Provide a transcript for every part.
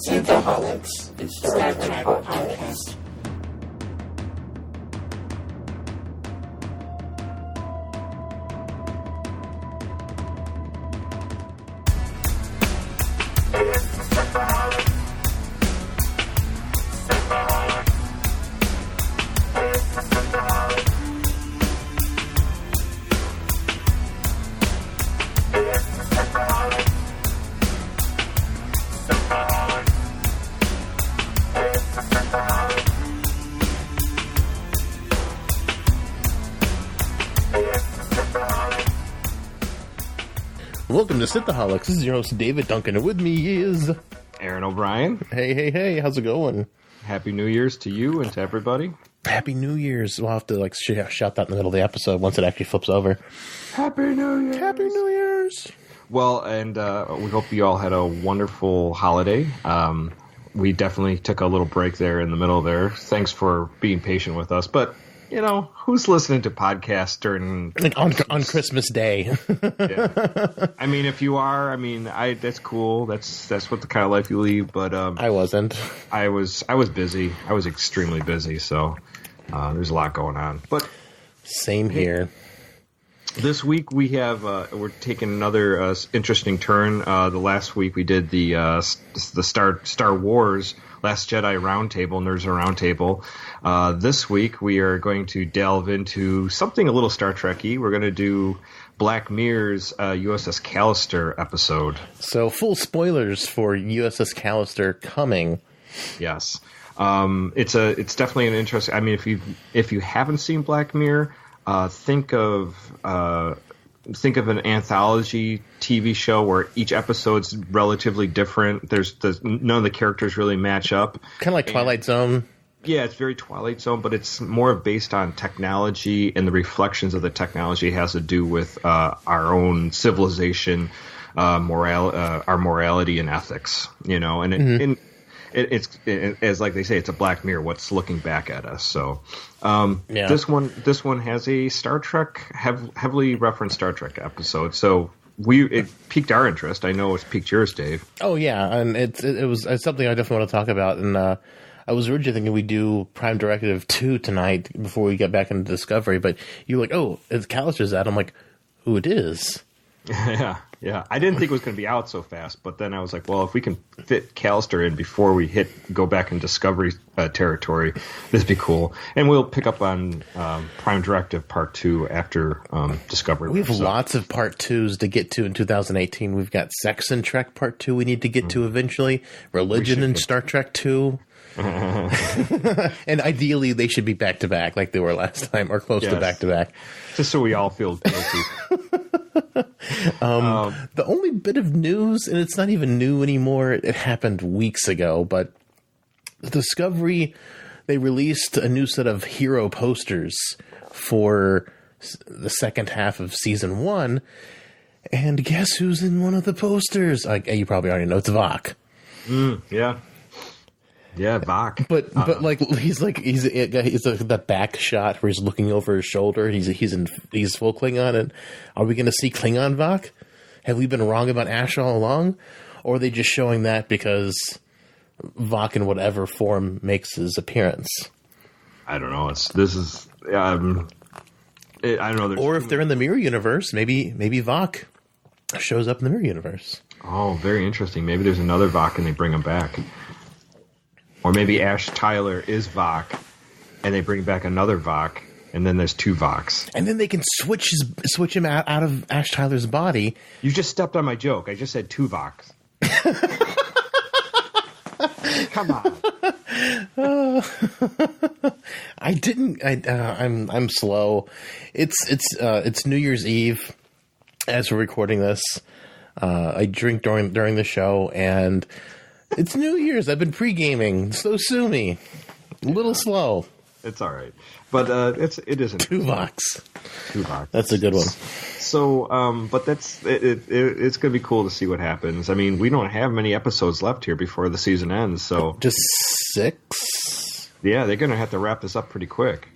Synthaholics. It's the Untitled Podcast. Welcome to Synthaholics. This is your host, David Duncan, and with me is... Aaron O'Brien. Hey, how's it going? Happy New Year's to you and to everybody. Happy New Year's. We'll have to shout that in the middle of the episode once it actually flips over. Happy New Year's. Happy New Year's. Well, and we hope you all had a wonderful holiday. We definitely took a little break there in the middle there. Thanks for being patient with us, but... You know, who's listening to podcasts during... Like on Christmas Day. Yeah. I mean, if you are, that's cool. That's what the kind of life you lead, but... I wasn't. I was busy. I was extremely busy, so there's a lot going on. But same here. This week we have... we're taking another interesting turn. The last week we did the Star Wars... Last Jedi Roundtable, Nerds Roundtable. This week we are going to delve into something a little Star Trek-y. We're going to do Black Mirror's USS Callister episode. So full spoilers for USS Callister coming. Yes, it's definitely an interesting. I mean, if you haven't seen Black Mirror, think of an anthology TV show where each episode's relatively different. There's none of the characters really match up. Kind of like Twilight Zone. Yeah, it's very Twilight Zone, but it's more based on technology, and the reflections of the technology has to do with our own civilization, our morality and ethics. You know, and it's as like they say, it's a Black Mirror. What's looking back at us? So this one has a Star Trek heavily referenced Star Trek episode. So it piqued our interest. I know it's piqued yours, Dave. Oh yeah, and it's something I definitely want to talk about. And I was originally thinking we'd do Prime Directive 2 tonight before we get back into Discovery. But you're like, oh, it's Callister's that. I'm like, who it is? Yeah. I didn't think it was going to be out so fast, but then I was like, well, if we can fit Callister in before we go back in Discovery territory, this'd be cool. And we'll pick up on Prime Directive Part 2 after Discovery. We have lots of Part 2s to get to in 2018. We've got Sex and Trek Part 2 we need to get to eventually. Religion and Star Trek 2. And ideally, they should be back-to-back like they were last time, or close to back-to-back. Just so we all feel guilty. The only bit of news, and it's not even new anymore, it happened weeks ago, but Discovery, they released a new set of hero posters for the second half of Season 1, and guess who's in one of the posters? You probably already know, it's Vok. Yeah, Vok. But he's the back shot where he's looking over his shoulder. He's full Klingon. And are we going to see Klingon Vok? Have we been wrong about Ash all along, or are they just showing that because Vok in whatever form makes his appearance? I don't know. I don't know. Or if they're in the Mirror Universe, maybe Vok shows up in the Mirror Universe. Oh, very interesting. Maybe there's another Vok and they bring him back. Or maybe Ash Tyler is Vok, and they bring back another Vok, and then there's two Voks. And then they can switch him out of Ash Tyler's body. You just stepped on my joke. I just said two Voks. Come on. I didn't. I'm slow. It's New Year's Eve as we're recording this. I drink during the show, and it's New Year's. I've been pre-gaming, so sue me. A little slow. It's all right, but it isn't. Two Voks. That's a good one. So, but that's it. It's going to be cool to see what happens. I mean, we don't have many episodes left here before the season ends, so just 6. Yeah, they're going to have to wrap this up pretty quick.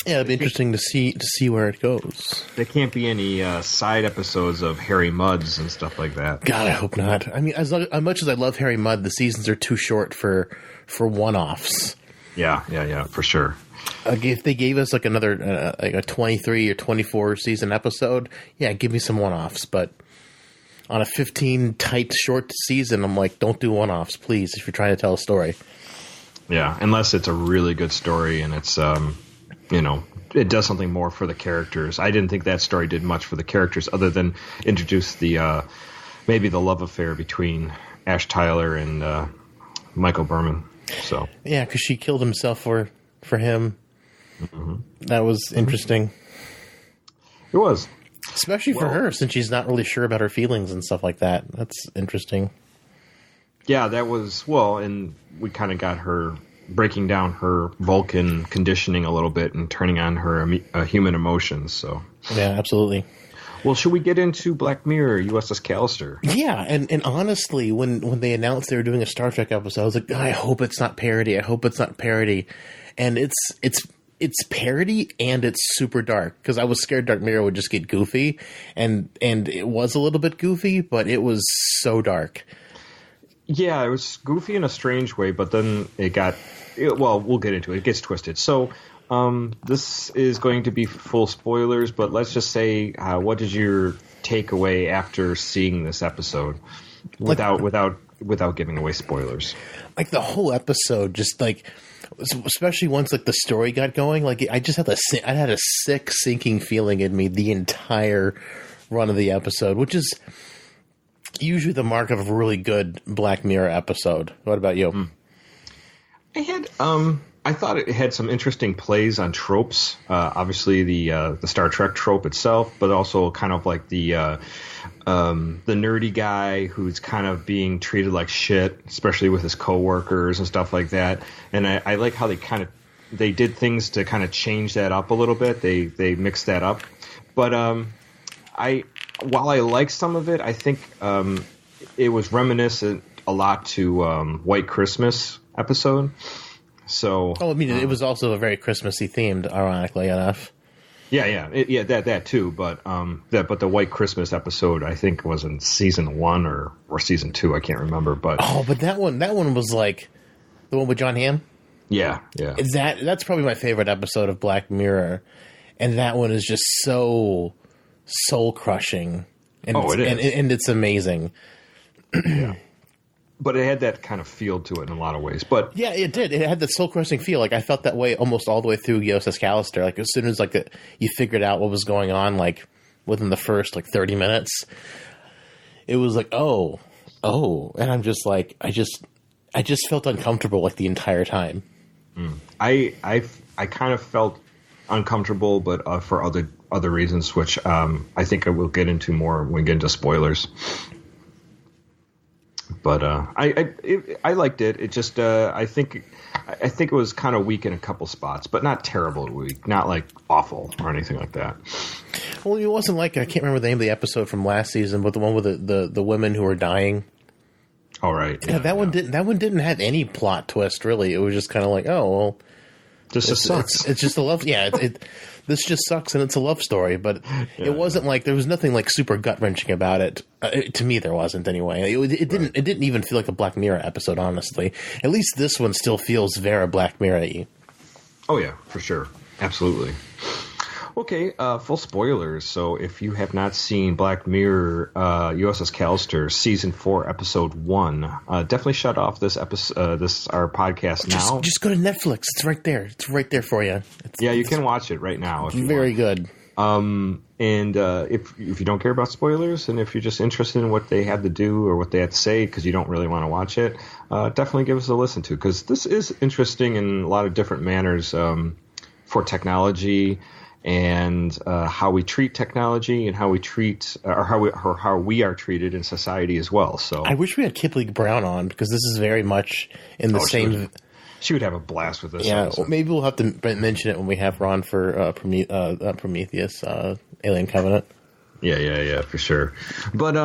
Yeah, it'd be interesting to see where it goes. There can't be any side episodes of Harry Mudds and stuff like that. God, I hope not. I mean, as much as I love Harry Mudd, the seasons are too short for one-offs. Yeah, for sure. If they gave us like another like a 23 or 24 season episode, yeah, give me some one-offs. But on a 15 tight short season, I'm like, don't do one-offs, please, if you're trying to tell a story. Yeah, unless it's a really good story and it's it does something more for the characters. I didn't think that story did much for the characters other than introduce the maybe the love affair between Ash Tyler and Michael Berman. So yeah, because she killed himself for him. Mm-hmm. That was interesting. It was. Especially for her, since she's not really sure about her feelings and stuff like that. That's interesting. Yeah, that was, and we kind of got her breaking down her Vulcan conditioning a little bit and turning on her human emotions. So yeah, absolutely. Well, should we get into Black Mirror, USS Callister? Yeah, and honestly, when they announced they were doing a Star Trek episode, I was like, I hope it's not parody. I hope it's not parody. And it's parody and it's super dark, because I was scared Dark Mirror would just get goofy, and it was a little bit goofy, but it was so dark. Yeah, it was goofy in a strange way, but then we'll get into it. It gets twisted. So this is going to be full spoilers, but let's just say, what did your takeaway after seeing this episode without giving away spoilers? Like the whole episode, just like, especially once like the story got going, like I had a sick sinking feeling in me the entire run of the episode, which is usually the mark of a really good Black Mirror episode. What about you? I thought it had some interesting plays on tropes. Obviously the Star Trek trope itself, but also kind of like the nerdy guy who's kind of being treated like shit, especially with his coworkers and stuff like that. And I like how they did things to kind of change that up a little bit. They mixed that up. But while I like some of it, I think it was reminiscent a lot to White Christmas episode. So, it was also a very Christmassy themed, ironically enough. Yeah, that too. But the White Christmas episode, I think, was in season 1 or season 2. I can't remember. But but that one was like the one with John Hamm. Yeah. That's probably my favorite episode of Black Mirror, and that one is just so soul crushing. And it is, and it's amazing. Yeah. But it had that kind of feel to it in a lot of ways. But yeah, it did. It had that soul-crushing feel. Like I felt that way almost all the way through USS Callister. Like as soon as you figured out what was going on, like within the first 30 minutes, it was like, oh, and I'm just like, I just felt uncomfortable like the entire time. I kind of felt uncomfortable, but for other reasons, which I think I will get into more when we get into spoilers. But I liked it. It just I think it was kind of weak in a couple spots, but not terrible weak, not like awful or anything like that. Well, it wasn't like, I can't remember the name of the episode from last season, but the one with the women who were dying. All right. Yeah, that one didn't have any plot twist really. It was just kind of like, oh well, just sucks. It's just a love. Yeah, this just sucks, and it's a love story. But it wasn't like, there was nothing like super gut wrenching about it. To me, there wasn't anyway. It didn't even feel like a Black Mirror episode, honestly. At least this one still feels very Black Mirror-y. Oh yeah, for sure, absolutely. Okay, full spoilers. So if you have not seen Black Mirror, USS Callister, Season 4, Episode 1, definitely shut off this episode, our podcast now. Just go to Netflix. It's right there. It's right there for you. You can watch it right now. If you very want. Good. And if you don't care about spoilers, and if you're just interested in what they have to do or what they have to say because you don't really want to watch it, definitely give us a listen to, because this is interesting in a lot of different manners for technology. And how we treat technology and how we treat or how we are treated in society as well. So I wish we had Kipling Brown on, because this is very much in the same. She would have a blast with this. Yeah, maybe we'll have to mention it when we have her on for Prometheus, Alien Covenant. Yeah, for sure. But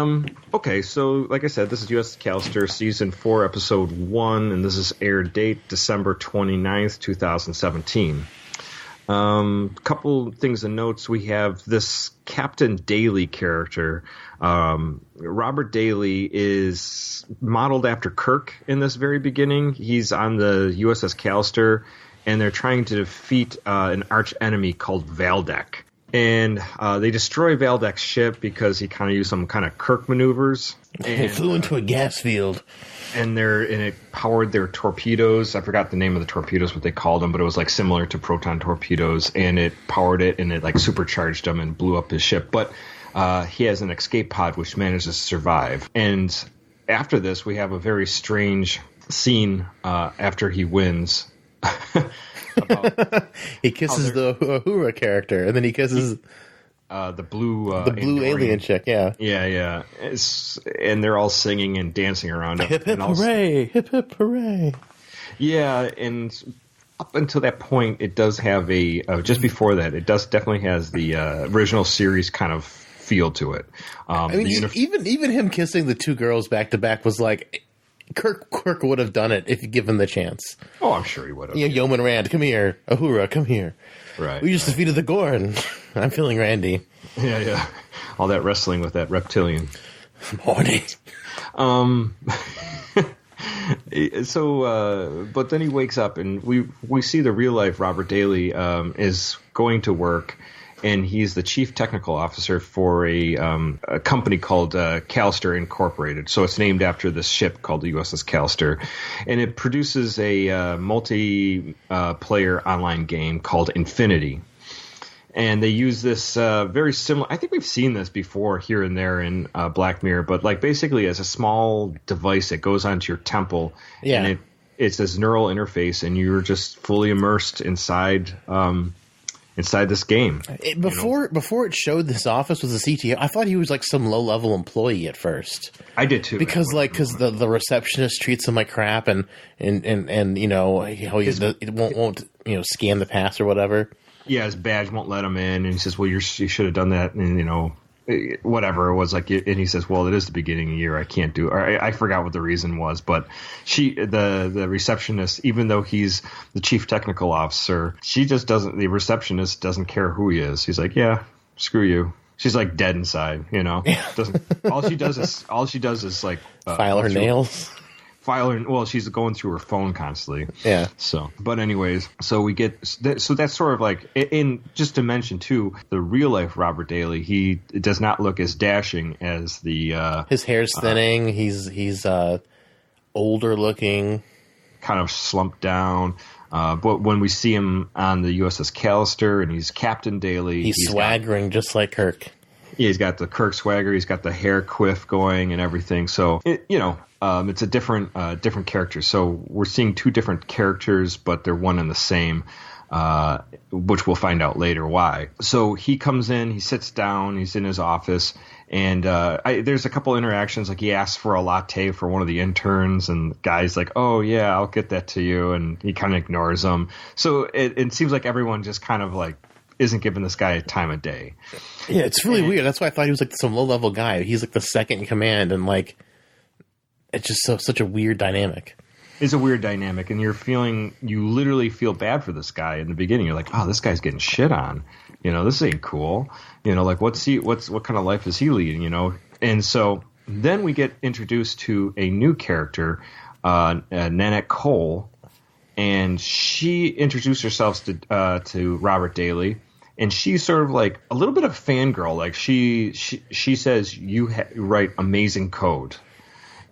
okay, so like I said, this is USS Callister, Season 4, Episode 1, and this is air date December 29th, 2017. Couple things and notes. We have this Captain Daly character. Robert Daly is modeled after Kirk in this very beginning. He's on the USS Callister, and they're trying to defeat an arch enemy called Valdek. And they destroy Valdek's ship because he kind of used some kind of Kirk maneuvers. They flew into a gas field. And it powered their torpedoes. I forgot the name of the torpedoes, what they called them, but it was like similar to proton torpedoes. And it powered it, and it like supercharged them and blew up his ship. But he has an escape pod which manages to survive. And after this, we have a very strange scene after he wins. He kisses the Uhura character, and then he kisses the blue alien chick. Yeah. And they're all singing and dancing around him. Hip hip hooray! Hip hip hooray! Yeah, and up until that point, it does have just before that, it does definitely has the original series kind of feel to it. I mean, even him kissing the two girls back to back was like. Kirk would have done it if given the chance. Oh, I'm sure he would have. You know, Yeoman Rand, come here. Uhura, come here. Right. We just defeated the Gorn. I'm feeling Randy. Yeah. All that wrestling with that reptilian. Horny. But then he wakes up, and we see the real life Robert Daly is going to work. And he's the chief technical officer for a company called Callister Incorporated. So it's named after this ship called the USS Callister. And it produces a multiplayer online game called Infinity. And they use this very similar – I think we've seen this before here and there in Black Mirror. But like basically as a small device that goes onto your temple. Yeah. And it's this neural interface, and you're just fully immersed inside this game. Before it showed this office was a CTO, I thought he was like some low-level employee at first. I did too. Because the receptionist treats him like crap, and you know how it won't scan the pass or whatever. Yeah, his badge won't let him in, and he says, "Well, you should have done that," and whatever it was like, and he says, "Well, it is the beginning of the year. I can't do." Or I forgot what the reason was, but the receptionist, even though he's the chief technical officer, she just doesn't. The receptionist doesn't care who he is. He's like, "Yeah, screw you." She's like dead inside, Doesn't. All she does is like file her nails. Well, she's going through her phone constantly. Yeah. So, but anyways, so that's sort of like, in just to mention too, the real life Robert Daly, he does not look as dashing as the. His hair's thinning. He's older looking, kind of slumped down. But when we see him on the USS Callister and he's Captain Daly, he's swaggering just like Kirk. Yeah, he's got the Kirk swagger. He's got the hair quiff going and everything. So it's a different character. So we're seeing two different characters, but they're one and the same, which we'll find out later why. So he comes in, he sits down, he's in his office, and there's a couple interactions. Like he asks for a latte for one of the interns, and the guy's like, "Oh yeah, I'll get that to you," and he kind of ignores him. So it seems like everyone just kind of like isn't giving this guy a time of day. Yeah, it's really weird. That's why I thought he was like some low-level guy. He's like the second in command, and like it's just such a weird dynamic. It's a weird dynamic, and you literally feel bad for this guy in the beginning. You're like, "Oh, this guy's getting shit on. This ain't cool. Like what kind of life is he leading? And so then we get introduced to a new character, Nanette Cole, and she introduced herself to Robert Daly. And she's sort of like a little bit of fangirl. Like she says, "You write amazing code."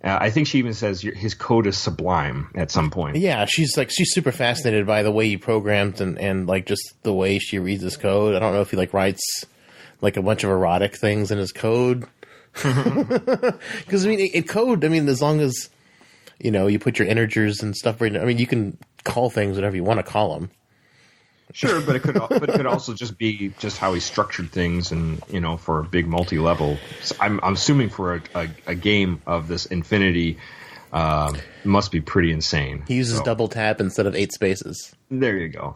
I think she even says his code is sublime at some point. Yeah, she's super fascinated by the way he programs and like just the way she reads his code. I don't know if he like writes like a bunch of erotic things in his code. Because code. As long as you put your integers and stuff. You can call things whatever you want to call them. Sure, but it could also just be just how he structured things, and for a big multi-level. I'm assuming for a game of this Infinity, must be pretty insane. He uses double tap instead of 8 spaces. There you go.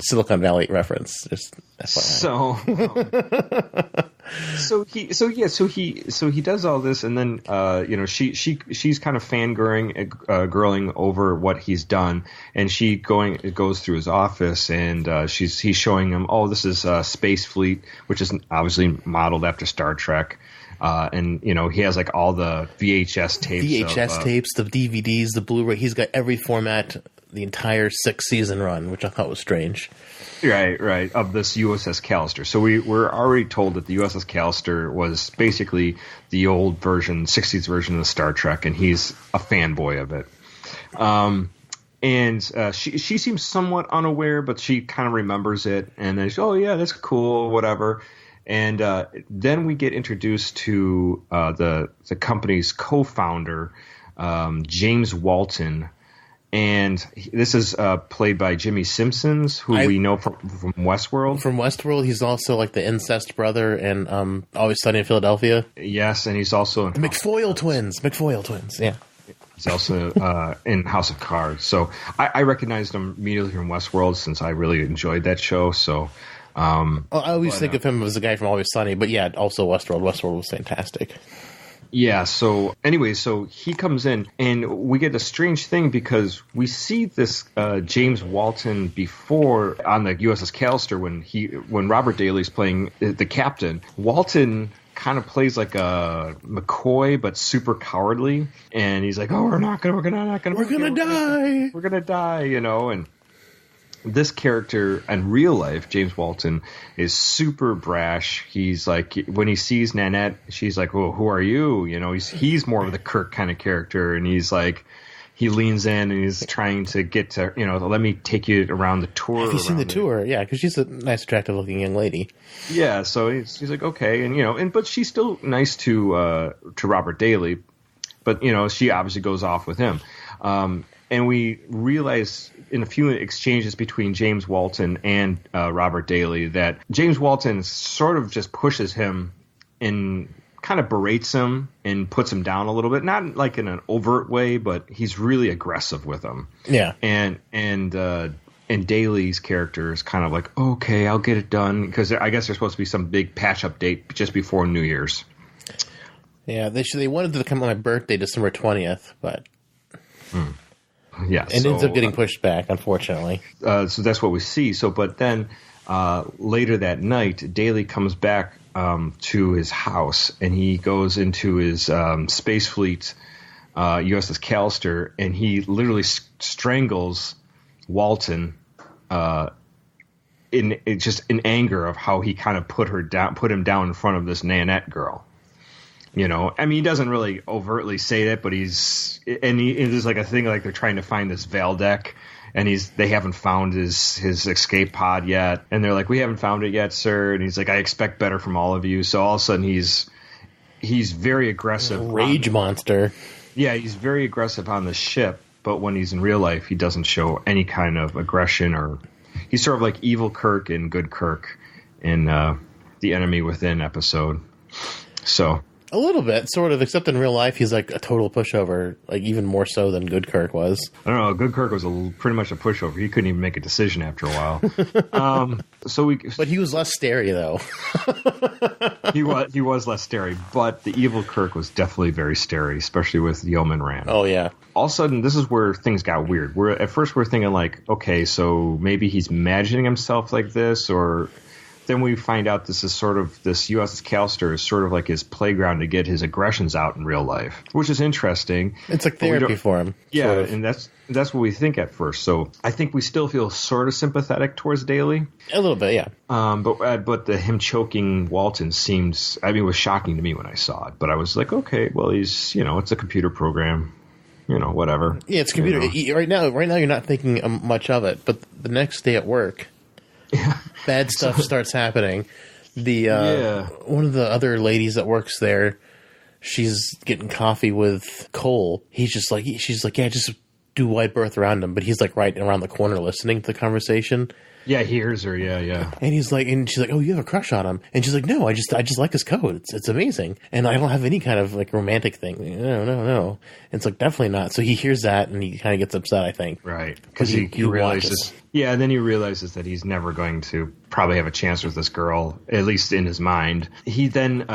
Silicon Valley reference. Just FYI. So he does all this, and then she's kind of fangirling over what he's done, and goes through his office, and he's showing him, oh, this is Space Fleet, which is obviously modeled after Star Trek. And he has like all the VHS tapes, the DVDs, the Blu-ray. He's got every format, the entire 6-season run, which I thought was strange. Right, of this USS Callister. So we're already told that the USS Callister was basically the old version, 60s version of Star Trek, and he's a fanboy of it. And she seems somewhat unaware, but she kind of remembers it, and then she's, oh yeah, that's cool, whatever. And then we get introduced to the company's co-founder, James Walton. And this is played by Jimmy Simpsons, who we know from Westworld. From Westworld, he's also like the incest brother in Always Sunny in Philadelphia. Yes, and he's also in McFoyle twins, yeah. He's also in House of Cards. So I recognized him immediately from Westworld since I really enjoyed that show. So I always think of him as the guy from Always Sunny, but yeah, also Westworld. Westworld was fantastic. Yeah, so anyway, so he comes in, and we get a strange thing because we see this James Walton before on the USS Callister when Robert Daly's playing the captain. Walton kind of plays like a McCoy, but super cowardly, and he's like, "Oh, we're gonna die," and this character in real life, James Walton, is super brash. He's like, when he sees Nanette, she's like, "Well, who are you?" He's more of the Kirk kind of character, and he's like, he leans in and he's trying to get to, let me take you around the tour. Have you seen the tour? Yeah, because she's a nice, attractive looking young lady. Yeah, so he's like, okay, and but she's still nice to Robert Daly, but she obviously goes off with him, and we realize in a few exchanges between James Walton and Robert Daly that James Walton sort of just pushes him and kind of berates him and puts him down a little bit, not like in an overt way, but he's really aggressive with him. Yeah. And Daly's character is kind of like, okay, I'll get it done, because I guess there's supposed to be some big patch-up date just before New Year's. Yeah, they wanted to come on my birthday, December 20th, but... Yeah, it ends up getting pushed back, unfortunately. So that's what we see. But then later that night, Daly comes back to his house, and he goes into his Space Fleet USS Callister, and he literally strangles Walton in anger of how he kind of put him down in front of this Nanette girl. He doesn't really overtly say that, but there's like a thing like they're trying to find this Valdec, and they haven't found his escape pod yet, and they're like, we haven't found it yet, sir, and he's like, I expect better from all of you. So all of a sudden he's very aggressive, rage monster. Yeah, he's very aggressive on the ship, but when he's in real life, he doesn't show any kind of aggression, or he's sort of like evil Kirk and good Kirk in the Enemy Within episode. So. A little bit, sort of, except in real life, he's like a total pushover, like even more so than Good Kirk was. I don't know, Good Kirk was pretty much a pushover. He couldn't even make a decision after a while. But he was less scary, though. he was less scary, but the evil Kirk was definitely very scary, especially with Yeoman Rand. Oh, yeah. All of a sudden, this is where things got weird. At first we're thinking like, okay, so maybe he's imagining himself like this, or... Then we find out this USS Callister is sort of like his playground to get his aggressions out in real life, which is interesting. It's like therapy for him. Yeah, sort of. And that's what we think at first. So I think we still feel sort of sympathetic towards Daly. A little bit, yeah. But him choking Walton was shocking to me when I saw it. But I was like, okay, well, he's, it's a computer program. Whatever. Yeah, it's a computer. Right now you're not thinking much of it, but the next day at work... Yeah. Bad stuff starts happening. One of the other ladies that works there, she's getting coffee with Cole. She's like, yeah, just do wide berth around him. But he's like right around the corner listening to the conversation. Yeah, he hears her. Yeah. And he's like, and she's like, oh, you have a crush on him? And she's like, no, I just like his coat. It's amazing. And I don't have any kind of like romantic thing. No. And it's like, definitely not. So he hears that and he kind of gets upset, I think. Right. Because he realizes, and then he realizes that he's never going to probably have a chance with this girl, at least in his mind. He then,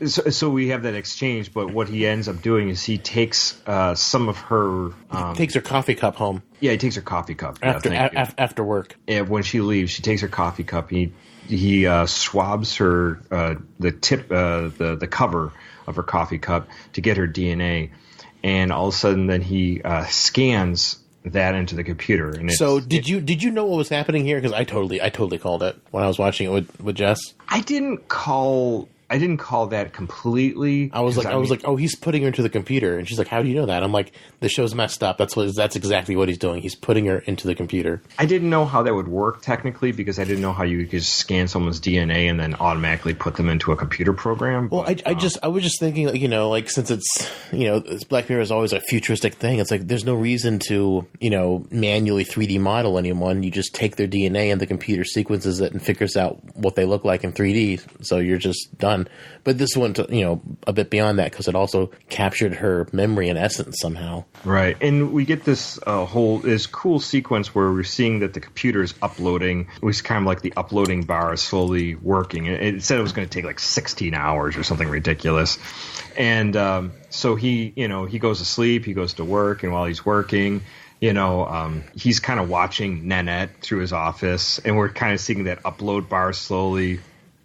so we have that exchange, but what he ends up doing is he takes some of her... he takes her coffee cup home. Yeah, he takes her coffee cup. After work. And when she leaves, she takes her coffee cup. He swabs her, the cover of her coffee cup to get her DNA. And all of a sudden then he scans that into the computer. And so did you know what was happening here? Because I totally called it when I was watching it with Jess. I didn't call that completely. I was like, oh, he's putting her into the computer, and she's like, how do you know that? I'm like, the show's messed up. That's exactly what he's doing. He's putting her into the computer. I didn't know how that would work technically because I didn't know how you could scan someone's DNA and then automatically put them into a computer program. Well, I was just thinking, like, since it's Black Mirror is always a futuristic thing. It's like there's no reason to manually 3D model anyone. You just take their DNA and the computer sequences it and figures out what they look like in 3D. So you're just done. But this went a bit beyond that because it also captured her memory and essence somehow. Right, and we get this this cool sequence where we're seeing that the computer is uploading. It was kind of like the uploading bar is slowly working. It said it was going to take like 16 hours or something ridiculous. And so he goes to sleep, he goes to work, and while he's working, he's kind of watching Nanette through his office, and we're kind of seeing that upload bar slowly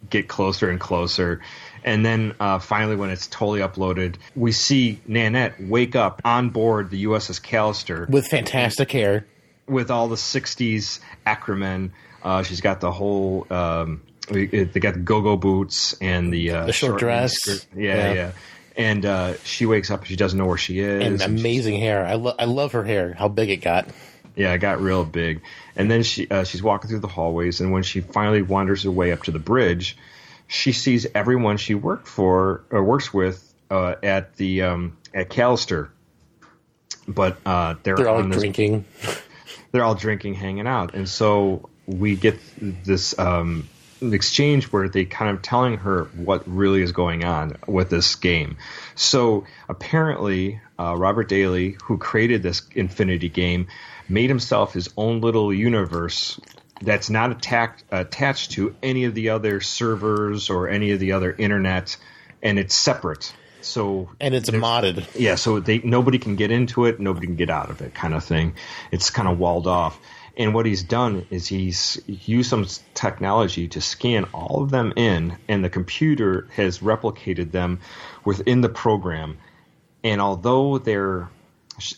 get closer and closer. And then finally, when it's totally uploaded, we see Nanette wake up on board the USS Callister. With fantastic hair. With all the 60s acromen. She's got the whole... they got the go-go boots and the short dress. Yeah. And she wakes up and she doesn't know where she is. And amazing hair. I love her hair, how big it got. Yeah, it got real big. And then she's walking through the hallways, and when she finally wanders her way up to the bridge, she sees everyone she works with at Callister. But they're all drinking. They're all drinking, hanging out. And so we get this exchange where they kind of telling her what really is going on with this game. So apparently Robert Daly, who created this Infinity game, made himself his own little universe that's not attached to any of the other servers or any of the other internet, and it's separate. And it's modded. Yeah, so nobody can get into it, nobody can get out of it, kind of thing. It's kind of walled off. And what he's done is he's used some technology to scan all of them in, and the computer has replicated them within the program. And although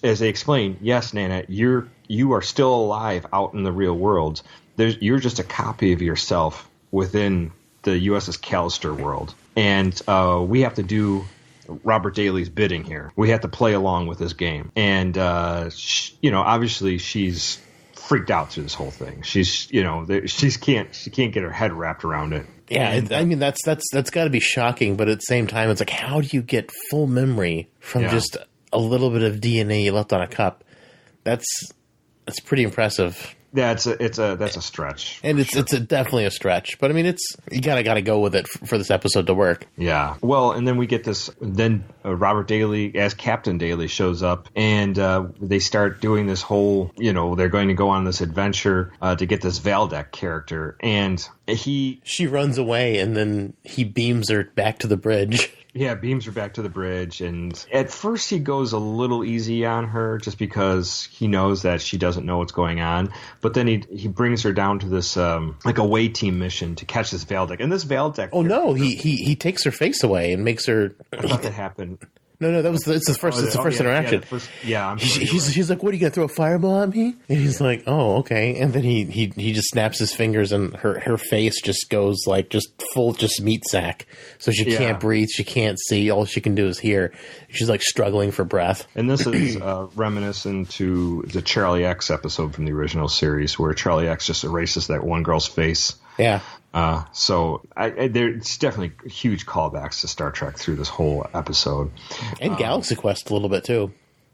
as they explain, yes, Nana, you are still alive out in the real world. You're just a copy of yourself within the USS Callister world. And we have to do Robert Daly's bidding here. We have to play along with this game. And, obviously she's freaked out through this whole thing. She can't get her head wrapped around it. Yeah, that's got to be shocking. But at the same time, it's like, how do you get full memory from just a little bit of DNA you left on a cup? That's pretty impressive. Yeah, that's a stretch, and it's definitely a stretch. But I mean, you gotta go with it for this episode to work. Yeah. Well, and then we get this. Then Robert Daly as Captain Daly shows up, and they start doing this whole. They're going to go on this adventure to get this Valdek character, and she runs away, and then he beams her back to the bridge. Yeah, beams her back to the bridge, and at first he goes a little easy on her just because he knows that she doesn't know what's going on. But then he brings her down to this like away team mission to catch this Valdek, and this Valdek. Oh no, he takes her face away and makes her. I thought that happened. No, it's the first interaction. I'm sorry, he's like, "What, are you gonna throw a fireball at me?" And he's like, "Oh, okay." And then he just snaps his fingers, and her face just goes like just full meat sack. So she can't breathe, she can't see. All she can do is hear. She's like struggling for breath. And this is reminiscent to the Charlie X episode from the original series, where Charlie X just erases that one girl's face. Yeah. So there's definitely huge callbacks to Star Trek through this whole episode. And Galaxy Quest a little bit too.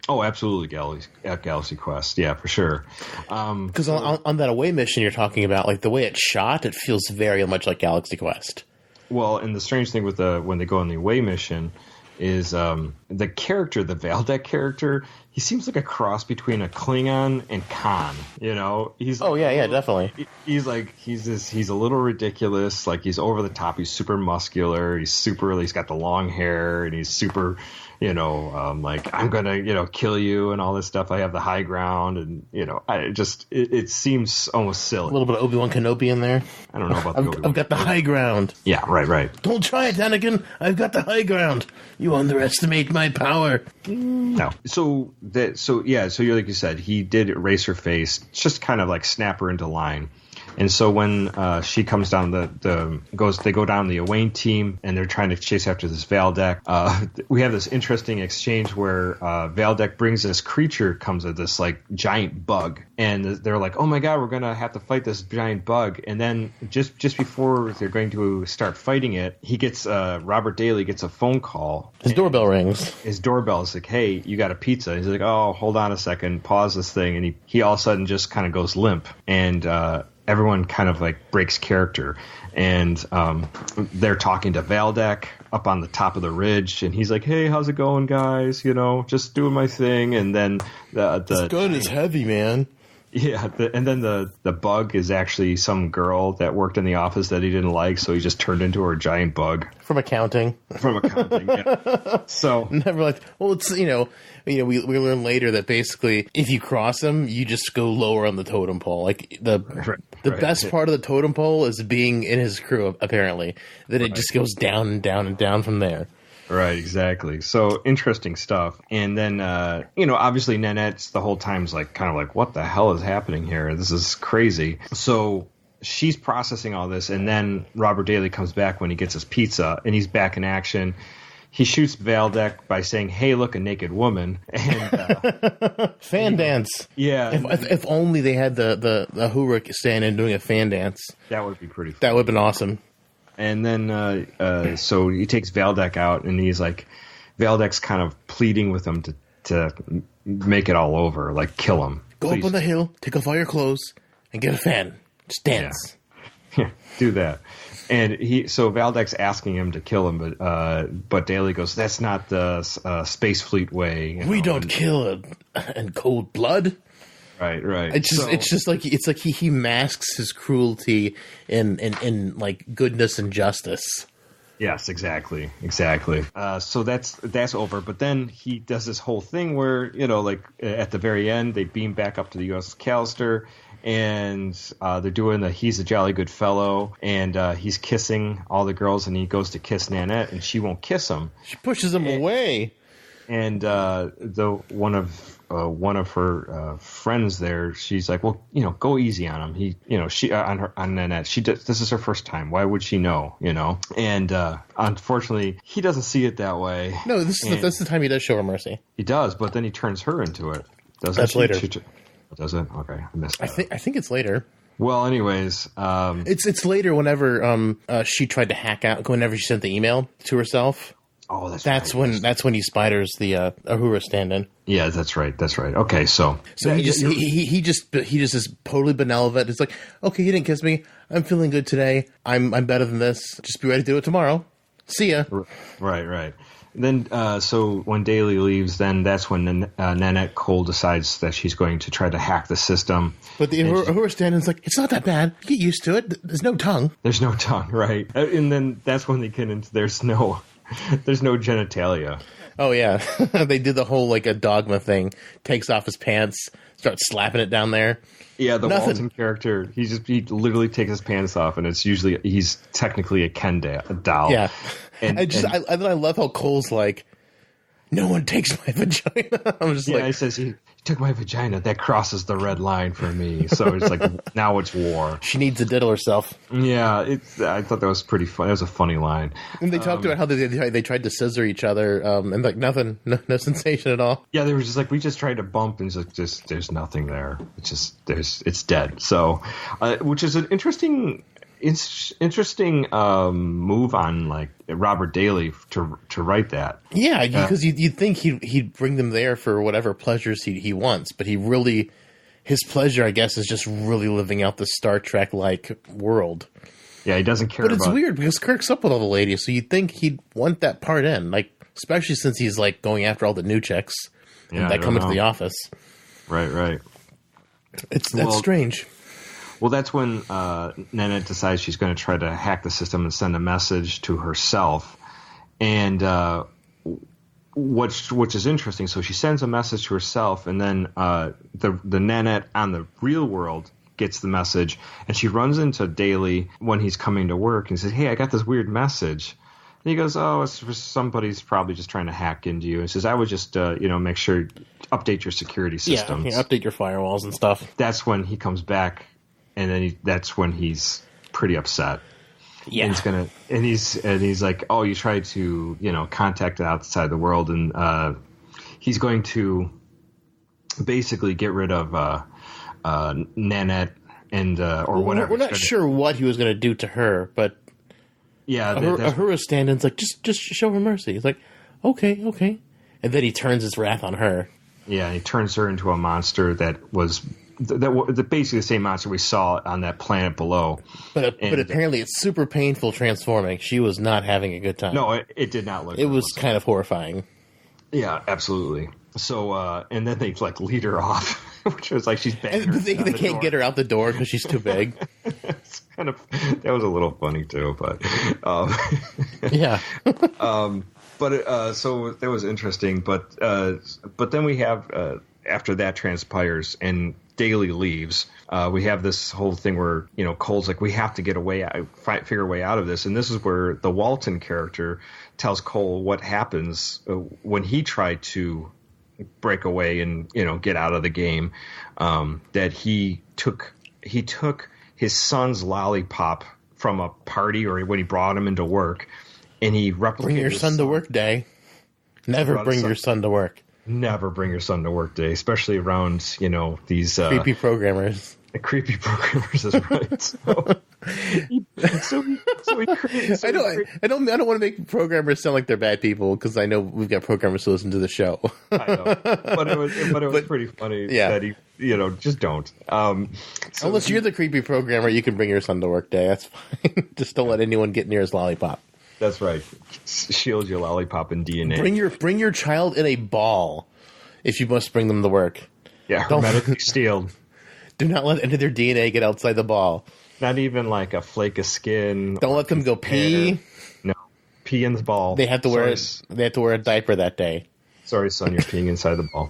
Oh, absolutely, Galaxy Quest. Yeah, for sure. Because on that away mission you're talking about, like the way it's shot, it feels very much like Galaxy Quest. Well, and the strange thing with when they go on the away mission is the character, the Valdek character, he seems like a cross between a Klingon and Khan. You know, he's definitely. He's a little ridiculous. Like he's over the top. He's super muscular. He's got the long hair, and he's super. Like I'm gonna, kill you and all this stuff. I have the high ground, and it seems almost silly. A little bit of Obi-Wan Kenobi in there. I don't know about the Obi-Wan. I've got the high ground. Yeah, right. Don't try it, Anakin. I've got the high ground. You underestimate my power. No. So you're like you said, he did erase her face, just kind of like snap her into line. And so when she comes down, they go down the Owain team, and they're trying to chase after this Valdek. We have this interesting exchange where Valdek brings this creature, comes with this like giant bug, and they're like, "Oh my god, we're gonna have to fight this giant bug." And then just before they're going to start fighting it, he gets Robert Daly gets a phone call. His doorbell rings. His doorbell is like, "Hey, you got a pizza?" He's like, "Oh, hold on a second, pause this thing," and he all of a sudden just kind of goes limp, and everyone kind of like breaks character, and they're talking to Valdek up on the top of the ridge, and he's like, "Hey, how's it going, guys? Just doing my thing." And then this gun is heavy, man. Yeah, and then the bug is actually some girl that worked in the office that he didn't like, so he just turned into her giant bug from accounting. Yeah. So never like. Well, it's we learn later that basically if you cross him, you just go lower on the totem pole. Like the best part of the totem pole is being in his crew, apparently. Then it just goes down and down and down from there. Right, exactly. So interesting stuff. And then, obviously Nanette's the whole time's like, kind of like, what the hell is happening here? This is crazy. So she's processing all this. And then Robert Daly comes back when he gets his pizza, and he's back in action. He shoots Valdek by saying, "Hey, look, a naked woman." And fan dance. Yeah. If only they had the Uhura stand in doing a fan dance. That would be pretty fun. That would have been awesome. And then, so he takes Valdek out, and he's like, Valdek's kind of pleading with him to make it all over, like kill him. Go up on the hill, take off all your clothes, and get a fan. Just dance. Yeah, do that. And so Valdek's asking him to kill him, but Daly goes, "That's not the Space Fleet way." We don't kill in cold blood. Right. It's like he masks his cruelty in like goodness and justice. Yes, exactly. So that's over. But then he does this whole thing where like at the very end they beam back up to the USS Callister, and they're doing he's a jolly good fellow, and he's kissing all the girls, and he goes to kiss Nanette, and she won't kiss him. She pushes him away. And one of her friends there, she's like, "Well, go easy on him. She on Nanette. This is her first time. Why would she know? And unfortunately, he doesn't see it that way. No, that's the time he does show her mercy. He does, but then he turns her into it. That's later. Does it? Okay, I missed that. I think it's later. Well, anyways, it's later. Whenever she tried to hack out, whenever she sent the email to herself. Oh, that's when he spiders the Uhura stand-in. Yeah, that's right. Okay, so he just is totally benevolent. It's like, okay, he didn't kiss me. I'm feeling good today. I'm better than this. Just be ready to do it tomorrow. See ya. Right. Then, so when Daly leaves, then that's when Nanette Cole decides that she's going to try to hack the system. But the Uhura stand-in's like, it's not that bad. Get used to it. There's no tongue. Right? And then that's when they get into there's no genitalia. Oh yeah, they did the whole like a dogma thing. Takes off his pants, starts slapping it down there. Yeah, the Walton character, he literally takes his pants off, and he's technically a Ken doll. Yeah, and I love how Cole's like, no one takes my vagina. I'm just he says he took my vagina. That crosses the red line for me. So it's like now it's war. She needs to diddle herself. Yeah, I thought that was pretty fun. That was a funny line. And they talked about how they tried to scissor each other, and like nothing, no sensation at all. Yeah, they were just like, we just tried to bump, and just there's nothing there. It's just it's dead. So, which is an interesting it's interesting move on like Robert Daly to write that. Yeah, because you'd think he'd bring them there for whatever pleasures he wants, but his pleasure, I guess, is just really living out the Star Trek like world. Yeah, he doesn't care. But it's weird because Kirk's up with all the ladies, so you'd think he'd want that part in, like especially since he's like going after all the new chicks that come into the office. Right. That's strange. Well, that's when Nanette decides she's going to try to hack the system and send a message to herself. And which is interesting. So she sends a message to herself, and then the Nanette on the real world gets the message, and she runs into Daly when he's coming to work and says, "Hey, I got this weird message." And he goes, "Oh, it's somebody's probably just trying to hack into you." And says, "I would just make sure update your security systems, update your firewalls and stuff." That's when he comes back. And then that's when he's pretty upset. Yeah, and he's like, "Oh, you tried to contact the outside the world," and he's going to basically get rid of Nanette and or whatever. We're not sure what he was going to do to her, but yeah, Uhura's stand-in's like, just show her mercy. He's like, okay, and then he turns his wrath on her. Yeah, he turns her into a monster that was. Basically the same monster we saw on that planet below. But apparently it's super painful transforming. She was not having a good time. No, it did not look. It was kind of horrifying. Yeah, absolutely. So, and then they like lead her off, which was like she's banging her. They can't get her out the door because she's too big. It's kind of, that was a little funny too, but yeah. But so that was interesting. But then we have after that transpires and Daly leaves, we have this whole thing where Cole's like, we have to get figure a way out of this, and this is where the Walton character tells Cole what happens when he tried to break away and get out of the game. That he took his son's lollipop from a party or when he brought him into work, and he replicated. Bring your son to work day. Never bring your son to work. Never bring your son to work day, especially around, these creepy programmers. Creepy programmers is right. I don't want to make programmers sound like they're bad people because I know we've got programmers who listen to the show. I know, but it was pretty funny that he, just don't. Unless you're the creepy programmer, you can bring your son to work day. That's fine. Just don't let anyone get near his lollipop. That's right. Shield your lollipop in DNA. Bring your child in a ball if you must bring them to work. Yeah, hermetically sealed. Do not let any of their DNA get outside the ball. Not even like a flake of skin. Don't let them go pee. No, pee in the ball. They have to wear a diaper that day. Sorry, son, you're peeing inside the ball.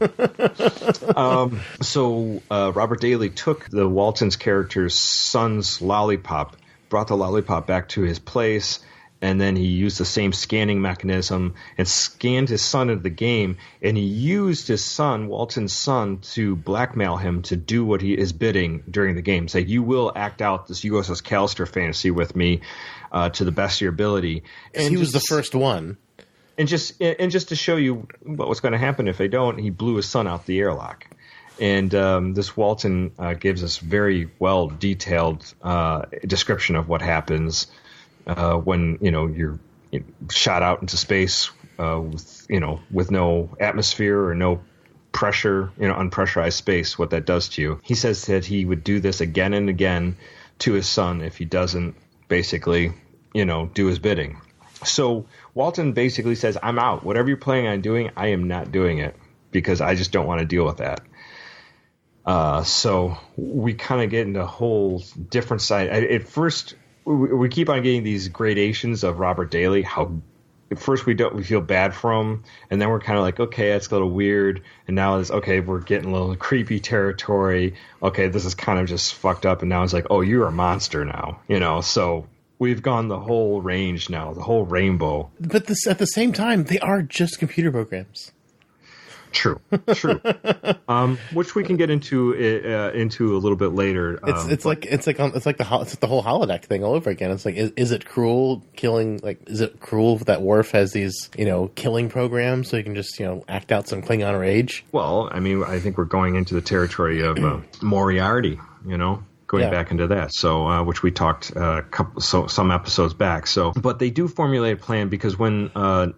So Robert Daly took the Walton's character's son's lollipop, brought the lollipop back to his place, and then he used the same scanning mechanism and scanned his son into the game, and he used his son, Walton's son, to blackmail him to do what he is bidding during the game. Say, you will act out this USS Callister fantasy with me to the best of your ability. And he was the first one. And just to show you what was going to happen if they don't, he blew his son out the airlock. And this Walton gives us very well detailed description of what happens when you're shot out into space with no atmosphere or no pressure, unpressurized space, what that does to you. He says that he would do this again and again to his son if he doesn't basically do his bidding. So Walton basically says, I'm out. Whatever you're planning on doing, I am not doing it because I just don't want to deal with that. So we kind of get into a whole different side. At first, we keep on getting these gradations of Robert Daly. How at first we feel bad for him, and then we're kind of like, okay, that's a little weird, and now it's okay, we're getting a little creepy territory. Okay, this is kind of just fucked up, and now it's like, oh, you're a monster now, So we've gone the whole range now, the whole rainbow. But at the same time, they are just computer programs. True. Which we can get into a little bit later. It's like the whole holodeck thing all over again. It's like, is it cruel killing? Like, is it cruel that Worf has these killing programs so you can just act out some Klingon rage? Well, I mean, I think we're going into the territory of Moriarty. going back into that. So, which we talked some episodes back. So, but they do formulate a plan because when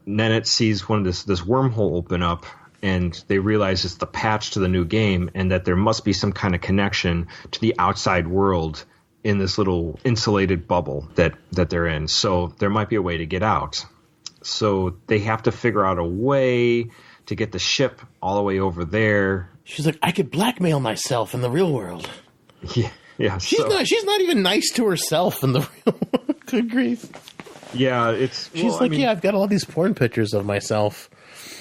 Nanette sees this wormhole open up, and they realize it's the patch to the new game, and that there must be some kind of connection to the outside world in this little insulated bubble that they're in. So there might be a way to get out. So they have to figure out a way to get the ship all the way over there. She's like, I could blackmail myself in the real world. Yeah. She's not even nice to herself in the real world. Good grief. Yeah, she's I've got all these porn pictures of myself.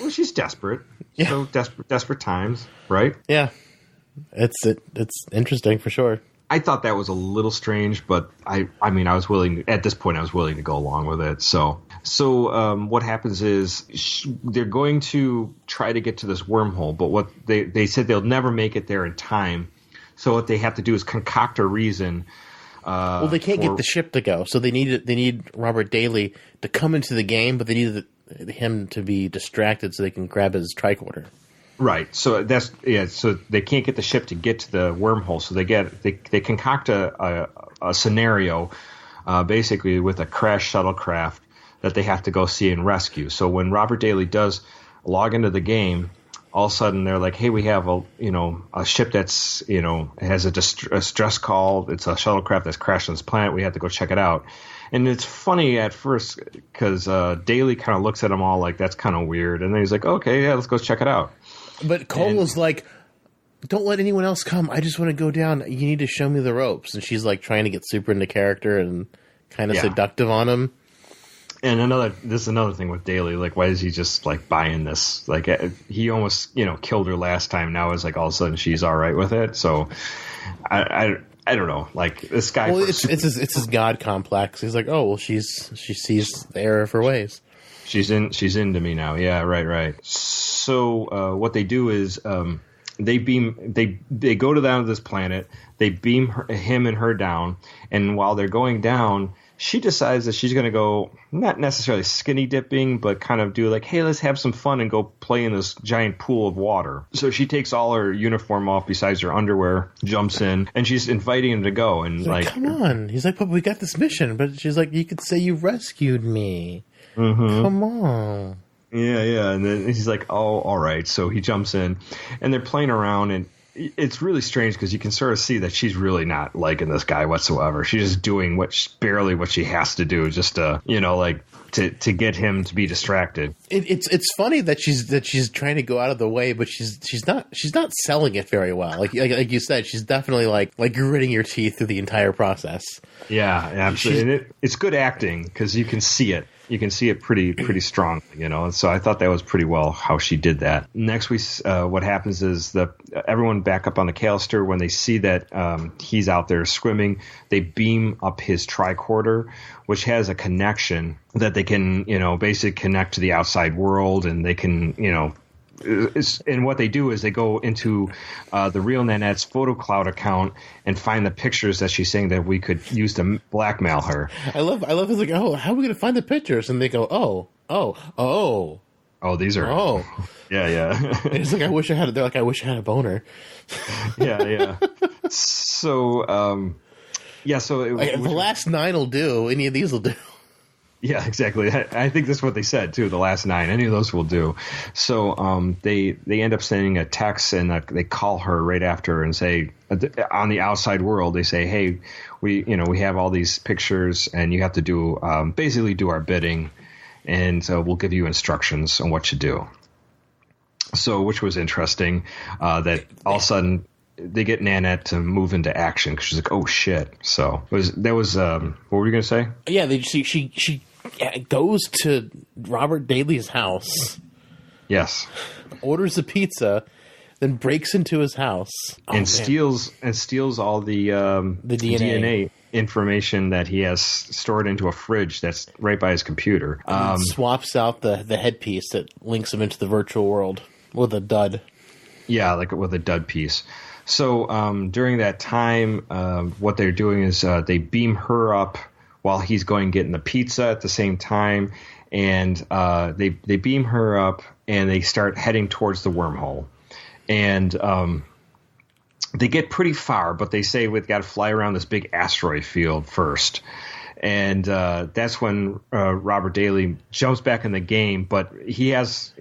Well, she's desperate. Yeah. So desperate times, right? Yeah. It's interesting for sure. I thought that was a little strange, but I was willing to go along with it. So what happens is they're going to try to get to this wormhole, but what they said they'll never make it there in time. So what they have to do is concoct a reason. Well, they can't get the ship to go, so they need Robert Daly to come into the game, but they need him to be distracted so they can grab his tricorder. Right. So so they can't get the ship to get to the wormhole. So they concoct a scenario, basically with a crashed shuttlecraft that they have to go see and rescue. So when Robert Daly does log into the game, all of a sudden they're like, hey, we have a ship that's, has a distress call. It's a shuttlecraft that's crashed on this planet. We have to go check it out. And it's funny at first because Daly kind of looks at them all like, that's kind of weird. And then he's like, okay, yeah, let's go check it out. But Cole was like, don't let anyone else come. I just want to go down. You need to show me the ropes. And she's like trying to get super into character and kind of seductive on him. And this is another thing with Daly. Like, why is he just like buying this? Like, he almost killed her last time. Now it's like all of a sudden she's all right with it. So I don't know. Like this guy. Well, it's his God complex. He's like, oh well, she sees the error of her ways. She's into me now. Yeah, right. So what they do is they go down to this planet. They beam him and her down, and while they're going down, she decides that she's going to go, not necessarily skinny dipping, but kind of do like, hey, let's have some fun and go play in this giant pool of water. So she takes all her uniform off besides her underwear, jumps in, and she's inviting him to go. And like, come on. He's like, but we got this mission. But she's like, you could say you rescued me. Mm-hmm. Come on. Yeah. And then he's like, oh, all right. So he jumps in, and they're playing around, and it's really strange because you can sort of see that she's really not liking this guy whatsoever. She's just doing barely what she has to do just to, to get him to be distracted. It's funny that she's trying to go out of the way, but she's not selling it very well. Like you said, she's definitely like gritting your teeth through the entire process. Yeah, absolutely. And it's good acting because you can see it. You can see it pretty strong, So I thought that was pretty well how she did that. Next, what happens is everyone back up on the Callister, when they see that he's out there swimming, they beam up his tricorder, which has a connection that they can, basically connect to the outside world, and they can, and what they do is they go into the real Nanette's photo cloud account and find the pictures that she's saying that we could use to blackmail her. I love it's like, oh, how are we going to find the pictures? And they go, oh, these are, yeah. It's like, I wish I had a boner. yeah. So, the last 9 will do. Any of these will do. Yeah, exactly. I think that's what they said too. The last 9, any of those will do. So they end up sending a text, and they call her right after and say, on the outside world, they say, hey, we have all these pictures, and you have to do basically do our bidding, and so we'll give you instructions on what to do. So, which was interesting, that all of a sudden they get Nanette to move into action because she's like, oh shit. So what were you gonna say? Yeah, she goes to Robert Daly's house. Yes. Orders a pizza, then breaks into his house and steals all the DNA information that he has stored into a fridge that's right by his computer. Swaps out the headpiece that links him into the virtual world with a dud. Yeah, like with a dud piece. So during that time, what they're doing is they beam her up while he's going getting the pizza at the same time, and they beam her up and they start heading towards the wormhole. And they get pretty far, but they say we've got to fly around this big asteroid field first. And that's when Robert Daly jumps back in the game, but he's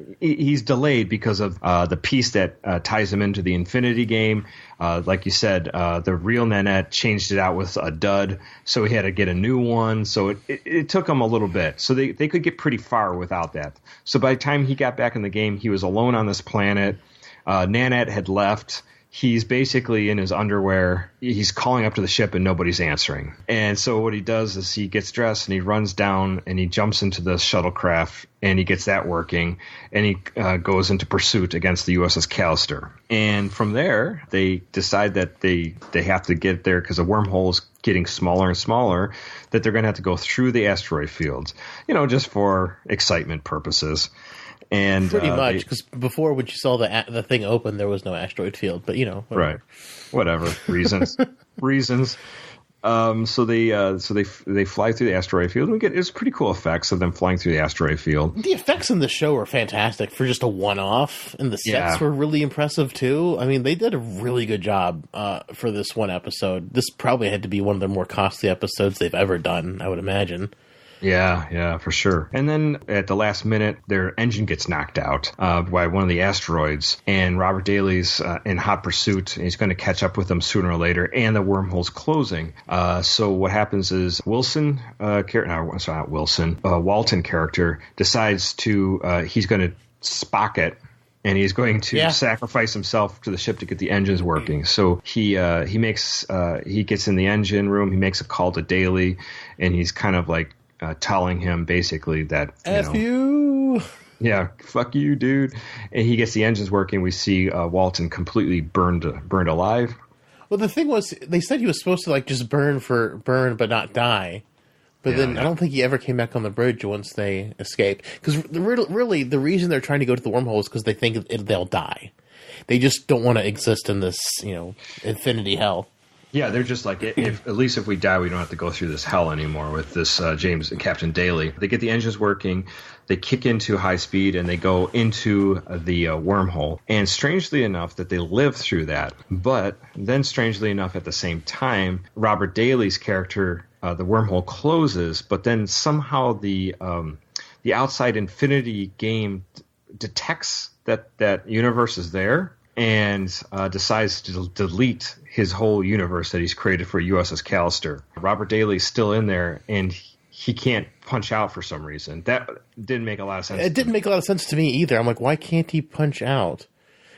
delayed because of the piece that ties him into the Infinity game. Like you said, the real Nanette changed it out with a dud, so he had to get a new one. So it took him a little bit. So they could get pretty far without that. So by the time he got back in the game, he was alone on this planet. Nanette had left. He's basically in his underwear. He's calling up to the ship and nobody's answering. And so what he does is he gets dressed and he runs down and he jumps into the shuttlecraft and he gets that working. And he goes into pursuit against the USS Callister. And from there, they decide that they have to get there because the wormhole is getting smaller and smaller, that they're going to have to go through the asteroid fields, just for excitement purposes. And pretty much, because before when you saw the thing open, there was no asteroid field. But whatever. Whatever reasons. So they fly through the asteroid field, and we get it's pretty cool effects of them flying through the asteroid field. The effects in the show are fantastic for just a one-off, and the sets were really impressive too. I mean, they did a really good job for this one episode. This probably had to be one of their more costly episodes they've ever done, I would imagine. Yeah, for sure. And then at the last minute, their engine gets knocked out by one of the asteroids, and Robert Daly's in hot pursuit, and he's going to catch up with them sooner or later, and the wormhole's closing. So what happens is Walton character decides he's going to Spock it, and he's going to sacrifice himself to the ship to get the engines working. So he gets in the engine room, he makes a call to Daly, and he's kind of like telling him basically that F you. Yeah, fuck you, dude. And he gets the engines working. We see Walton completely burned alive. Well, the thing was, they said he was supposed to just burn but not die. But then I don't think he ever came back on the bridge once they escaped. Because really, the reason they're trying to go to the wormhole is because they think they'll die. They just don't want to exist in this, infinity hell. Yeah, they're just like, at least if we die, we don't have to go through this hell anymore with this Captain Daly. They get the engines working, they kick into high speed, and they go into the wormhole. And strangely enough, that they live through that. But then strangely enough, at the same time, Robert Daly's character, the wormhole closes, but then somehow the outside Infinity game detects that universe is there, and decides to delete his whole universe that he's created for USS Callister. Robert Daly's still in there, and he can't punch out for some reason. That didn't make a lot of sense. It didn't make a lot of sense to me either. I'm like, why can't he punch out?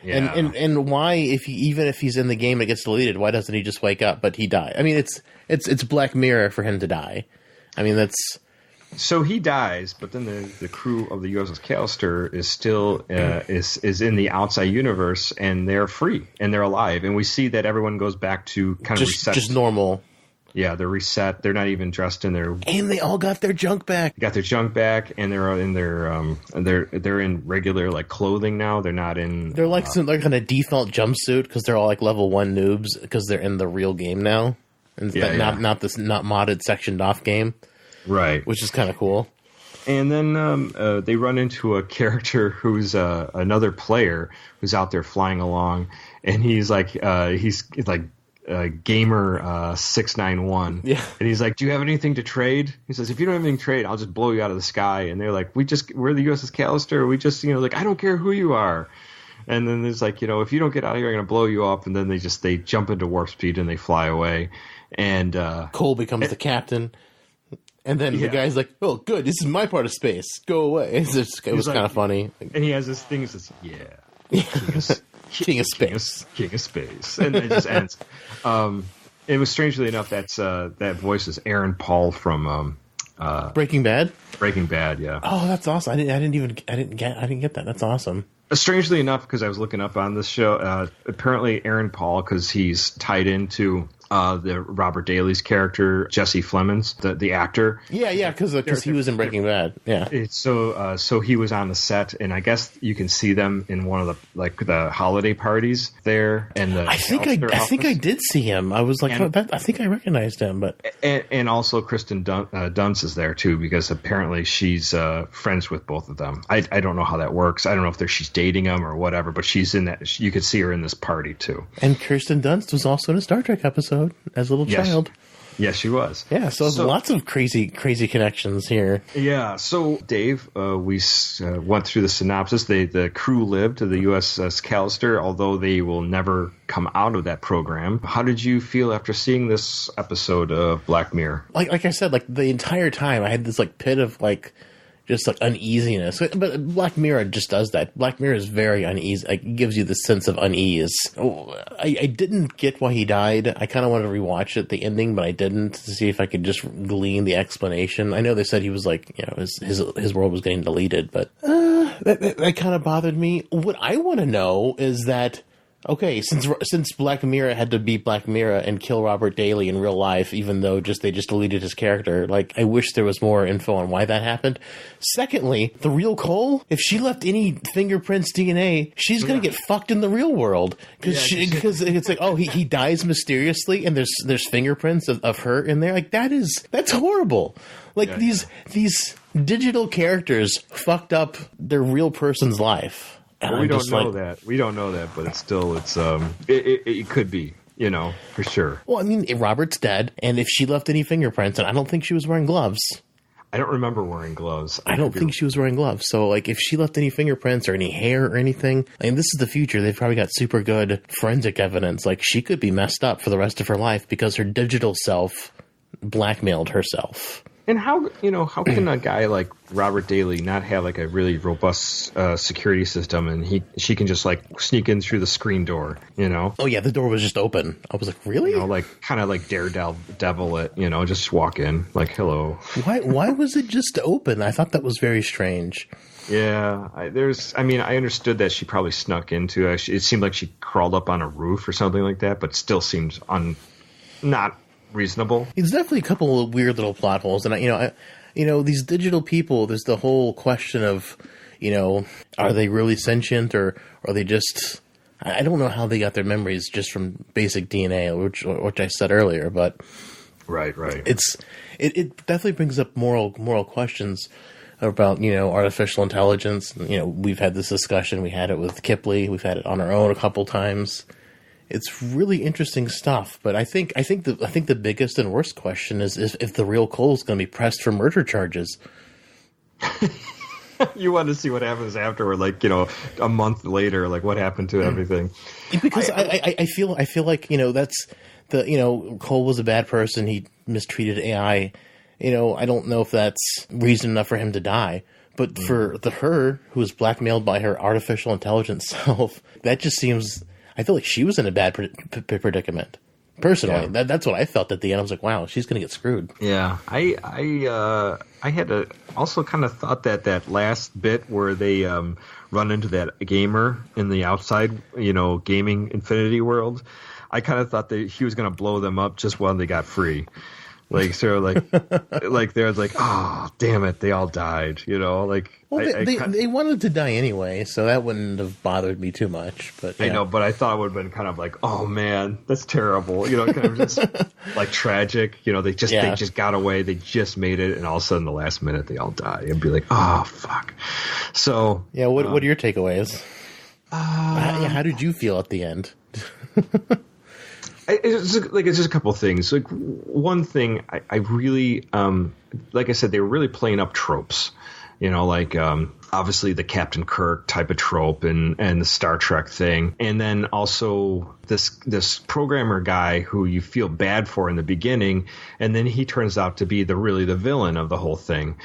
Yeah. And why, even if he's in the game and it gets deleted, why doesn't he just wake up? But he died. I mean, it's Black Mirror for him to die. I mean, that's... So he dies, but then the crew of the USS Callister is still is in the outside universe, and they're free and they're alive, and we see that everyone goes back to kind of reset, just normal. Yeah, they're reset. They're not even dressed in their, and they all got their junk back. Got their junk back, and they're in their they're in regular clothing now. They're not in. They're some kind of default jumpsuit because they're all level 1 noobs because they're in the real game now, and not this not modded sectioned off game. Right. Which is kind of cool. And then they run into a character who's another player who's out there flying along, and he's like Gamer 691. Yeah. And he's like, "Do you have anything to trade?" He says, "If you don't have anything to trade, I'll just blow you out of the sky." And they're like, we're the USS Callister. We just, I don't care who you are. And then there's if you don't get out of here, I'm going to blow you up. And then they jump into warp speed and they fly away. And Cole becomes the captain. And then the guy's like, "Oh, good, this is my part of space. Go away." It was kind of funny. And he has this thing that says, King of space. King of space. And it just ends. It was strangely enough, that voice is Aaron Paul from Breaking Bad? Breaking Bad, yeah. Oh, that's awesome. I didn't get that. That's awesome. Strangely enough, because I was looking up on this show, apparently Aaron Paul, because he's tied into the Robert Daly's character, Jesse Plemons, the actor. Yeah, because he was in Breaking Bad. Yeah. So he was on the set, and I guess you can see them in one of the holiday parties there. And I think I did see him. I was like, I think I recognized him, but and also Kristen Dunst is there too, because apparently she's friends with both of them. I don't know how that works. I don't know if she's dating him or whatever, but she's in that. You could see her in this party too. And Kirsten Dunst was also in a Star Trek episode as a little child. Yes, she was. Yeah, so lots of crazy connections here. Yeah, so Dave, we went through the synopsis. The crew lived to the USS Callister, although they will never come out of that program. How did you feel after seeing this episode of Black Mirror? Like I said, like the entire time I had this like pit of like just like uneasiness. But Black Mirror just does that. Black Mirror is very uneasy. It gives you the sense of unease. I didn't get why he died. I kind of wanted to rewatch it, the ending, but I didn't, to see if I could just glean the explanation. I know they said he was like, you know, his world was getting deleted, but that kind of bothered me. What I want to know is that, okay, since Black Mirror had to be Black Mirror and kill Robert Daly in real life, even though they just deleted his character, like, I wish there was more info on why that happened. Secondly, the real Cole, if she left any fingerprints, DNA, she's going to get fucked in the real world. Because it's like, oh, he dies mysteriously and there's fingerprints of her in there. Like, that's horrible. Like, these digital characters fucked up their real person's life. Well, we don't know that. We don't know that, but it could be, you know, for sure. Well, I mean, Robert's dead, and if she left any fingerprints, and I don't think she was wearing gloves. I don't remember wearing gloves. I don't think she was wearing gloves. So, like, if she left any fingerprints or any hair or anything, I mean, this is the future. They've probably got super good forensic evidence. Like, she could be messed up for the rest of her life because her digital self blackmailed herself. And how can a guy like Robert Daly not have like a really robust security system, and she can just like sneak in through the screen door, you know? Oh yeah, the door was just open. I was like, really? You know, like kind of like Daredevil it, you know, just walk in like, hello. Why was it just open? I thought that was very strange. Yeah, I understood that she probably snuck into it. It seemed like she crawled up on a roof or something like that, but still seems not reasonable. It's definitely a couple of weird little plot holes, and these digital people. There's the whole question of, you know, are they really sentient or are they just? I don't know how they got their memories just from basic DNA, which I said earlier, but right. It definitely brings up moral questions about, you know, artificial intelligence. You know, we've had this discussion. We had it with Kipley. We've had it on our own a couple times. It's really interesting stuff, but I think the biggest and worst question is if the real Cole is going to be pressed for murder charges. You want to see what happens afterward, like, you know, a month later, like what happened to everything? Because I feel like, you know, that's Cole was a bad person. He mistreated AI. You know, I don't know if that's reason enough for him to die. But for her who was blackmailed by her artificial intelligence self, that just seems. I feel like she was in a bad predicament. Personally, that's what I felt at the end. I was like, "Wow, she's going to get screwed." Yeah, I had also kind of thought that last bit where they run into that gamer in the outside, you know, gaming infinity world. I kind of thought that he was going to blow them up just when they got free. Like, so, like they're like, oh, damn it, they all died, you know, like. Well, they wanted to die anyway, so that wouldn't have bothered me too much. But yeah. I know, but I thought it would have been kind of like, oh man, that's terrible, you know, kind of just like tragic, you know, they just got away, they just made it, and all of a sudden, the last minute, they all die, and be like, oh fuck. So yeah, what are your takeaways? How did you feel at the end? It's just a couple of things. Like, one thing, I really, like I said, they were really playing up tropes. You know, like obviously the Captain Kirk type of trope and the Star Trek thing, and then also this programmer guy who you feel bad for in the beginning, and then he turns out to be the villain of the whole thing.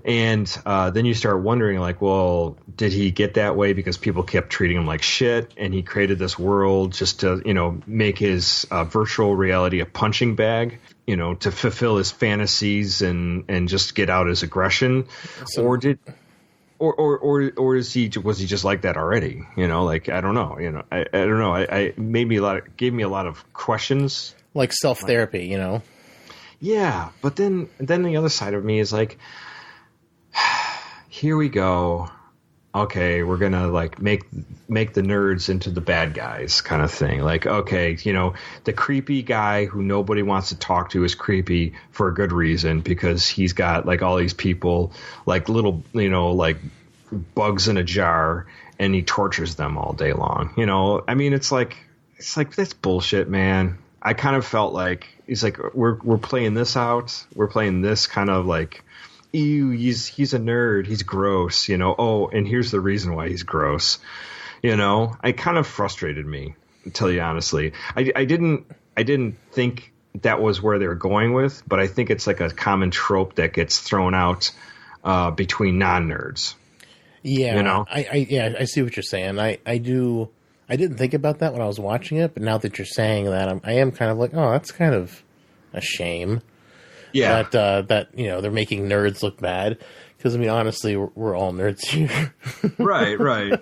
And then you start wondering, like, well, did he get that way because people kept treating him like shit, and he created this world just to, you know, make his virtual reality a punching bag, you know, to fulfill his fantasies and just get out his aggression, or was he just like that already? You know, like, I don't know. You know, I don't know. Gave me a lot of questions. like self-therapy, you know? Yeah, but then the other side of me is like, here we go. Okay, we're gonna like make the nerds into the bad guys kind of thing. Like, okay, you know, the creepy guy who nobody wants to talk to is creepy for a good reason, because he's got like all these people, like little, you know, like bugs in a jar, and he tortures them all day long. You know, I mean, it's like that's bullshit, man. I kind of felt like he's like, we're playing this out. We're playing this kind of like, ew, he's a nerd. He's gross, you know. Oh, and here's the reason why he's gross. You know, it kind of frustrated me, to tell you honestly. I didn't think that was where they were going with, but I think it's like a common trope that gets thrown out between non-nerds. Yeah, you know. I see what you're saying. I didn't think about that when I was watching it, but now that you're saying that, I am kind of like, oh, that's kind of a shame. Yeah, that you know, they're making nerds look bad, because I mean, honestly, we're all nerds here. right,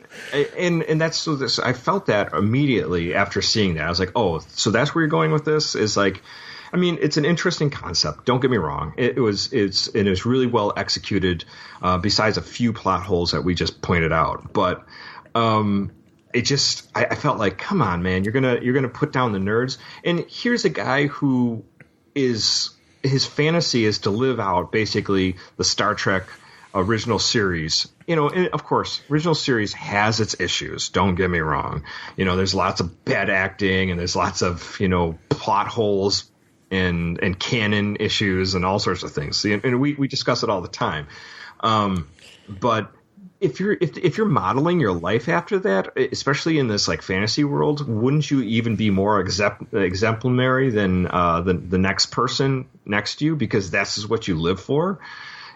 and that's so. I felt that immediately after seeing that. I was like, oh, so that's where you're going with this? Is like, I mean, it's an interesting concept. Don't get me wrong. It was really well executed. Besides a few plot holes that we just pointed out, but it just I felt like, come on, man, you're gonna put down the nerds. And here's a guy who is. His fantasy is to live out basically the Star Trek original series. You know, and of course, original series has its issues. Don't get me wrong. You know, there's lots of bad acting, and there's lots of, you know, plot holes and canon issues and all sorts of things. And we discuss it all the time. But if you're modeling your life after that, especially in this like fantasy world, wouldn't you even be more exemplary than the next person next to you, because that's what you live for?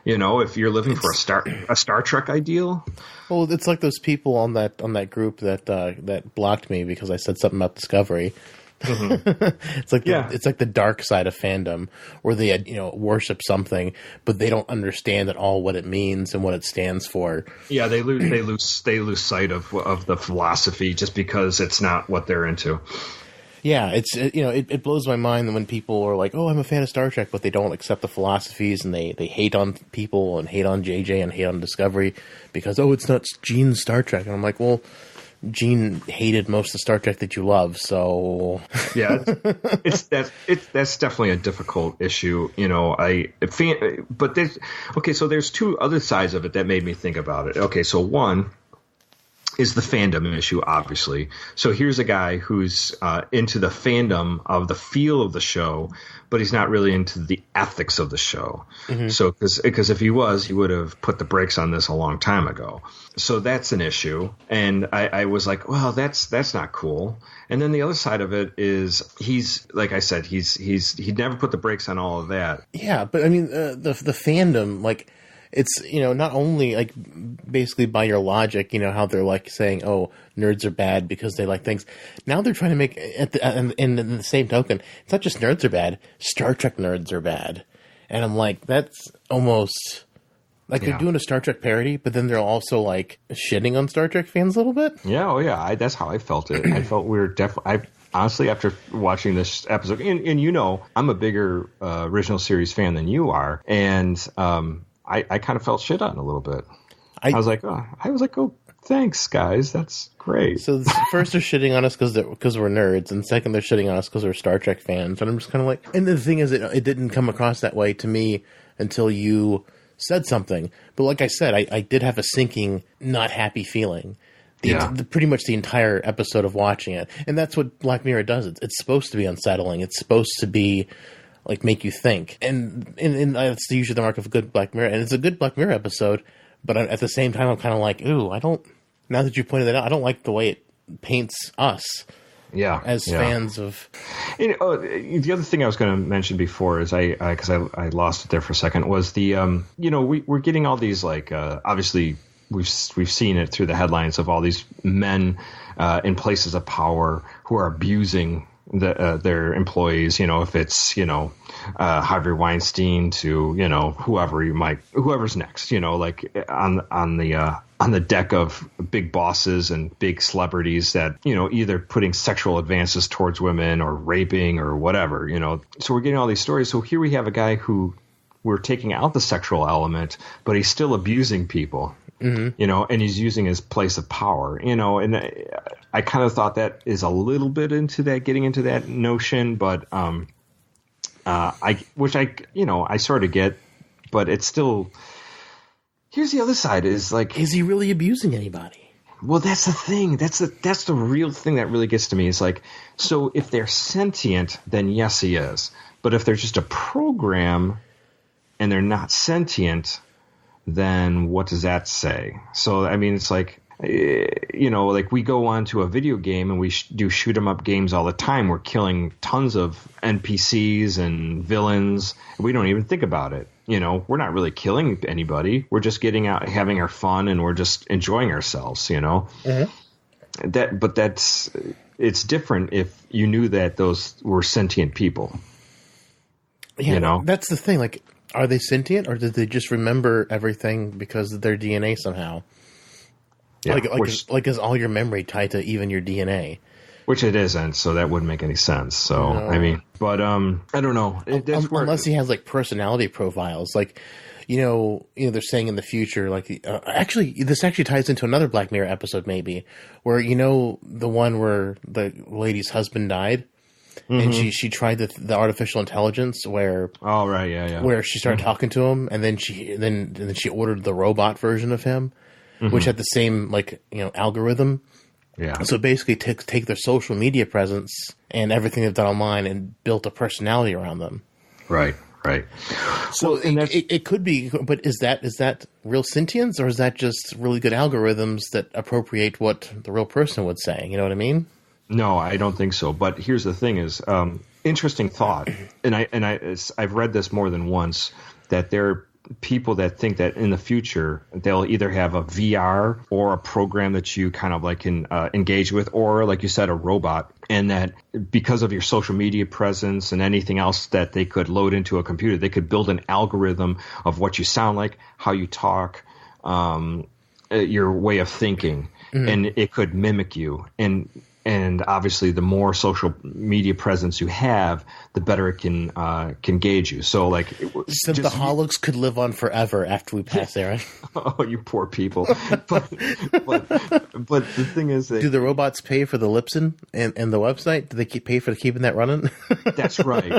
You know, if you're living for a Star Trek ideal. Well, it's like those people on that group that blocked me because I said something about Discovery. Mm-hmm. It's like the dark side of fandom, where they, you know, worship something, but they don't understand at all what it means and what it stands for. Yeah, they lose sight of the philosophy just because it's not what they're into. Yeah, it blows my mind when people are like, "Oh, I'm a fan of Star Trek," but they don't accept the philosophies, and they hate on people and hate on JJ and hate on Discovery because, oh, it's not Gene's Star Trek. And I'm like, well, Gene hated most of the Star Trek that you love, so yeah, that's definitely a difficult issue, you know. But there's two other sides of it that made me think about it. Okay, so one is the fandom issue, obviously. So here's a guy who's into the fandom of the feel of the show, but he's not really into the ethics of the show. Mm-hmm. So because if he was, he would have put the brakes on this a long time ago. So that's an issue. And I was like, well, that's not cool. And then the other side of it is he's, like I said, he never put the brakes on all of that. Yeah, but I mean, the fandom, like, it's, you know, not only like basically by your logic, you know, how they're like saying, oh, nerds are bad because they like things. Now they're trying to make in the same token, it's not just nerds are bad, Star Trek nerds are bad. And I'm like, that's almost like they're doing a Star Trek parody, but then they're also like shitting on Star Trek fans a little bit. Yeah, oh yeah, that's how I felt it. I felt we were definitely. Honestly, after watching this episode, and you know, I'm a bigger original series fan than you are, and I kind of felt shit on a little bit. I was like, oh, thanks, guys. That's great. So first they're shitting on us because we're nerds, and second they're shitting on us because we're Star Trek fans. And I'm just kind of like, and the thing is, it didn't come across that way to me until you said something. But like I said, I did have a sinking, not happy feeling. Pretty much the entire episode of watching it. And that's what Black Mirror does. It's supposed to be unsettling. It's supposed to be like make you think, and that's usually the mark of a good Black Mirror, and it's a good Black Mirror episode. But at the same time, I'm kind of like, ooh, I don't. Now that you pointed that out, I don't like the way it paints us. Yeah, as fans of. You know, the other thing I was going to mention before is because I lost it there for a second, was the you know, we're getting all these like obviously we've seen it through the headlines of all these men in places of power who are abusing their employees, if it's, Harvey Weinstein to, whoever's next, like on the deck of big bosses and big celebrities that, either putting sexual advances towards women or raping or whatever, so we're getting all these stories. So here we have a guy who we're taking out the sexual element, but he's still abusing people. Mm-hmm. And he's using his place of power, and I kind of thought that is a little bit getting into that notion, but I sort of get, but it's still, here's the other side is like, is he really abusing anybody? Well, that's the thing. That's the real thing that really gets to me. Is like, so if they're sentient, then yes, he is. But if they're just a program and they're not sentient, then what does that say? So, I mean, it's like, like we go on to a video game and we do shoot 'em up games all the time. We're killing tons of NPCs and villains. And we don't even think about it. We're not really killing anybody. We're just getting out, having our fun, and we're just enjoying ourselves, Mm-hmm. It's different if you knew that those were sentient people. Yeah, that's the thing. Like, are they sentient, or did they just remember everything because of their DNA somehow? Yeah, like is all your memory tied to even your DNA? Which it isn't, so that wouldn't make any sense. So, no. I mean, but I don't know. Unless he has like personality profiles, like, they're saying in the future, like, this actually ties into another Black Mirror episode, maybe, where, the one where the lady's husband died. Mm-hmm. And she tried the artificial intelligence where where she started talking to him, and then she ordered the robot version of him, mm-hmm. which had the same algorithm. Yeah. So basically, take their social media presence and everything they've done online and built a personality around them. Right. So it could be, but is that real sentience, or is that just really good algorithms that appropriate what the real person would say? You know what I mean? No, I don't think so. But here's the thing: is interesting thought, and I've read this more than once, that there are people that think that in the future they'll either have a VR or a program that you kind of like can engage with, or like you said, a robot, and that because of your social media presence and anything else that they could load into a computer, they could build an algorithm of what you sound like, how you talk, your way of thinking, mm-hmm. and it could mimic you. And obviously, the more social media presence you have, the better it can gauge you. So, like, Synthaholics could live on forever after we pass Aaron. Oh, you poor people! but the thing is, do the robots pay for the Lipson and the website? Do they pay for keeping that running? That's right.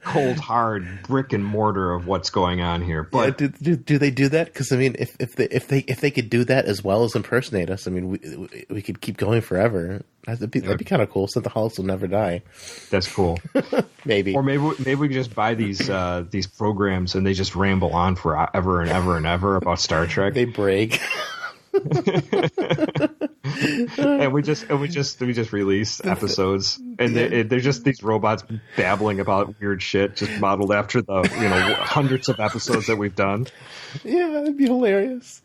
Cold hard brick and mortar of what's going on here. But do they do that? Because I mean, if they could do that as well as impersonate us, I mean, we could keep going forever. That'd be kind of cool. Synthaholics will never die. That's cool. Maybe. Or maybe we can just buy these programs and they just ramble on forever and ever and ever about Star Trek. They break. and we just release episodes, and they're just these robots babbling about weird shit, just modeled after the hundreds of episodes that we've done. Yeah, it'd be hilarious.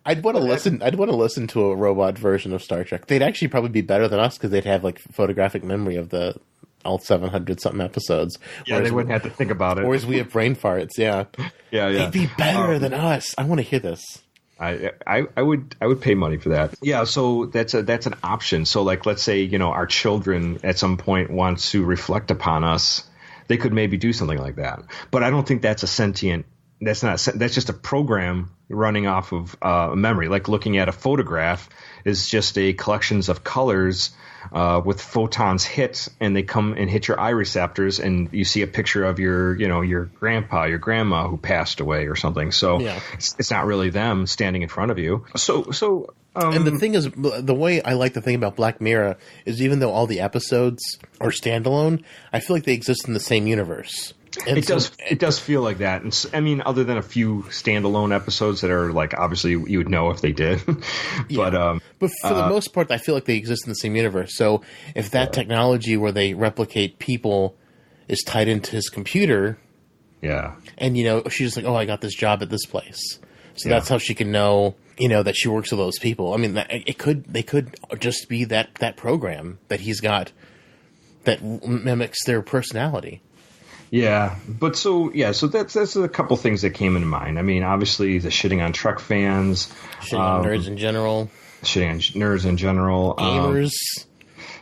I'd want to listen. I'd want to listen to a robot version of Star Trek. They'd actually probably be better than us because they'd have like photographic memory of all 700 something episodes. Yeah, they wouldn't have to think about it. Whereas we have brain farts. Yeah, yeah. They'd be better than us. I want to hear this. I would pay money for that. Yeah, so that's an option. So like, let's say our children at some point want to reflect upon us, they could maybe do something like that. But I don't think that's a sentient. That's just a program running off of memory. Like looking at a photograph is just a collections of colors with photons hit, and they come and hit your eye receptors, and you see a picture of your grandpa, your grandma who passed away or something. So yeah. It's not really them standing in front of you. And the thing is, the way I like to think about Black Mirror is even though all the episodes are standalone, I feel like they exist in the same universe. And it does feel like that. And I mean, other than a few standalone episodes that are like, obviously you would know if they did, but for the most part, I feel like they exist in the same universe. So if that technology where they replicate people is tied into his computer, yeah, and she's like, oh, I got this job at this place, so that's how she can know, that she works with those people. I mean, they could just be that program that he's got that mimics their personality. Yeah, but so that's a couple things that came into mind. I mean, obviously the shitting on Trek fans, Shitting on nerds in general. Shitting on nerds in general. Gamers.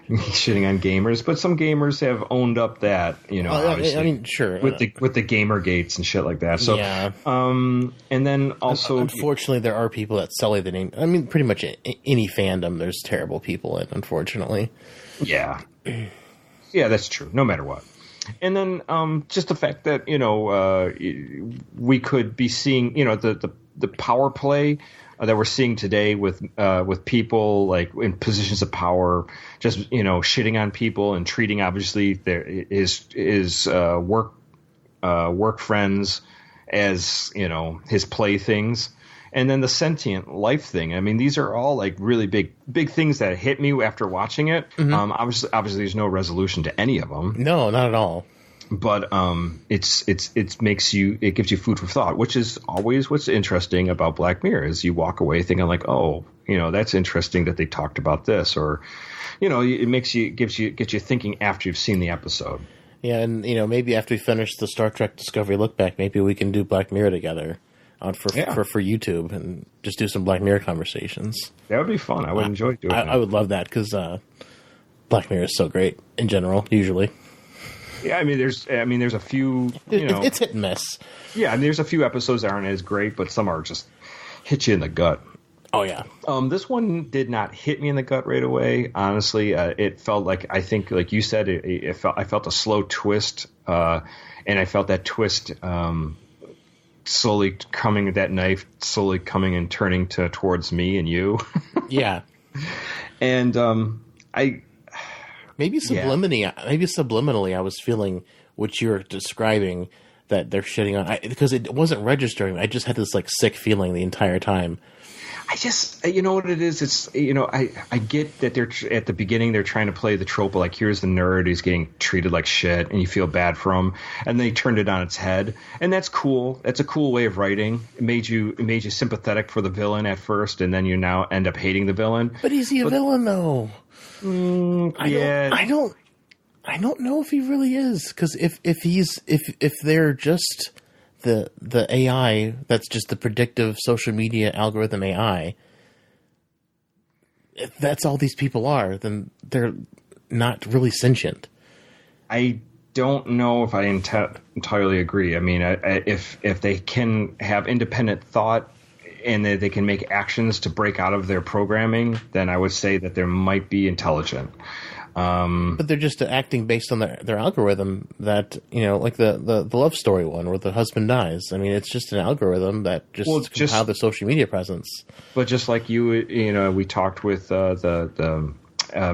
Shitting on gamers, but some gamers have owned up that, obviously, I mean, sure. With the gamer gates and shit like that. So, yeah. And then also... Unfortunately, there are people that sully the name. I mean, pretty much any fandom, there's terrible people in, unfortunately. Yeah. Yeah, that's true, no matter what. And then just the fact that, we could be seeing, the power play that we're seeing today with people like in positions of power, just shitting on people and treating obviously his work friends as his playthings, and then the sentient life thing. I mean, these are all like really big things that hit me after watching it. Mm-hmm. Obviously, there's no resolution to any of them. No, not at all. But it gives you food for thought, which is always what's interesting about Black Mirror. Is you walk away thinking like, oh, that's interesting that they talked about this, or it gets you thinking after you've seen the episode. Yeah, and maybe after we finish the Star Trek Discovery look back, maybe we can do Black Mirror together for YouTube and just do some Black Mirror conversations. That would be fun. I would enjoy doing that. I would love that because Black Mirror is so great in general. Usually. Yeah, I mean, there's a few, it's hit and miss. Yeah, and there's a few episodes that aren't as great, but some are just hit you in the gut. Oh yeah. This one did not hit me in the gut right away. Honestly, it felt like, I think, like you said, I felt a slow twist, and I felt that twist slowly coming and turning towards me and you. Yeah. And Maybe subliminally, I was feeling what you're describing, that they're shitting on, because it wasn't registering. I just had this like sick feeling the entire time. I just, what it is? It's, I get that they're at the beginning, they're trying to play the trope of like, here's the nerd who's getting treated like shit and you feel bad for him. And they turned it on its head. And that's cool. That's a cool way of writing. It made you sympathetic for the villain at first. And then you now end up hating the villain. But is he a villain though? Yeah. I don't know if he really is, because if they're just the AI that's just the predictive social media algorithm AI, if that's all these people are, then they're not really sentient. I don't know if I entirely agree. I mean, if they can have independent thought and they can make actions to break out of their programming, then I would say that they might be intelligent. But they're just acting based on their algorithm that, like the love story one where the husband dies. I mean, it's just an algorithm that just compiled the social media presence. But just like we talked with the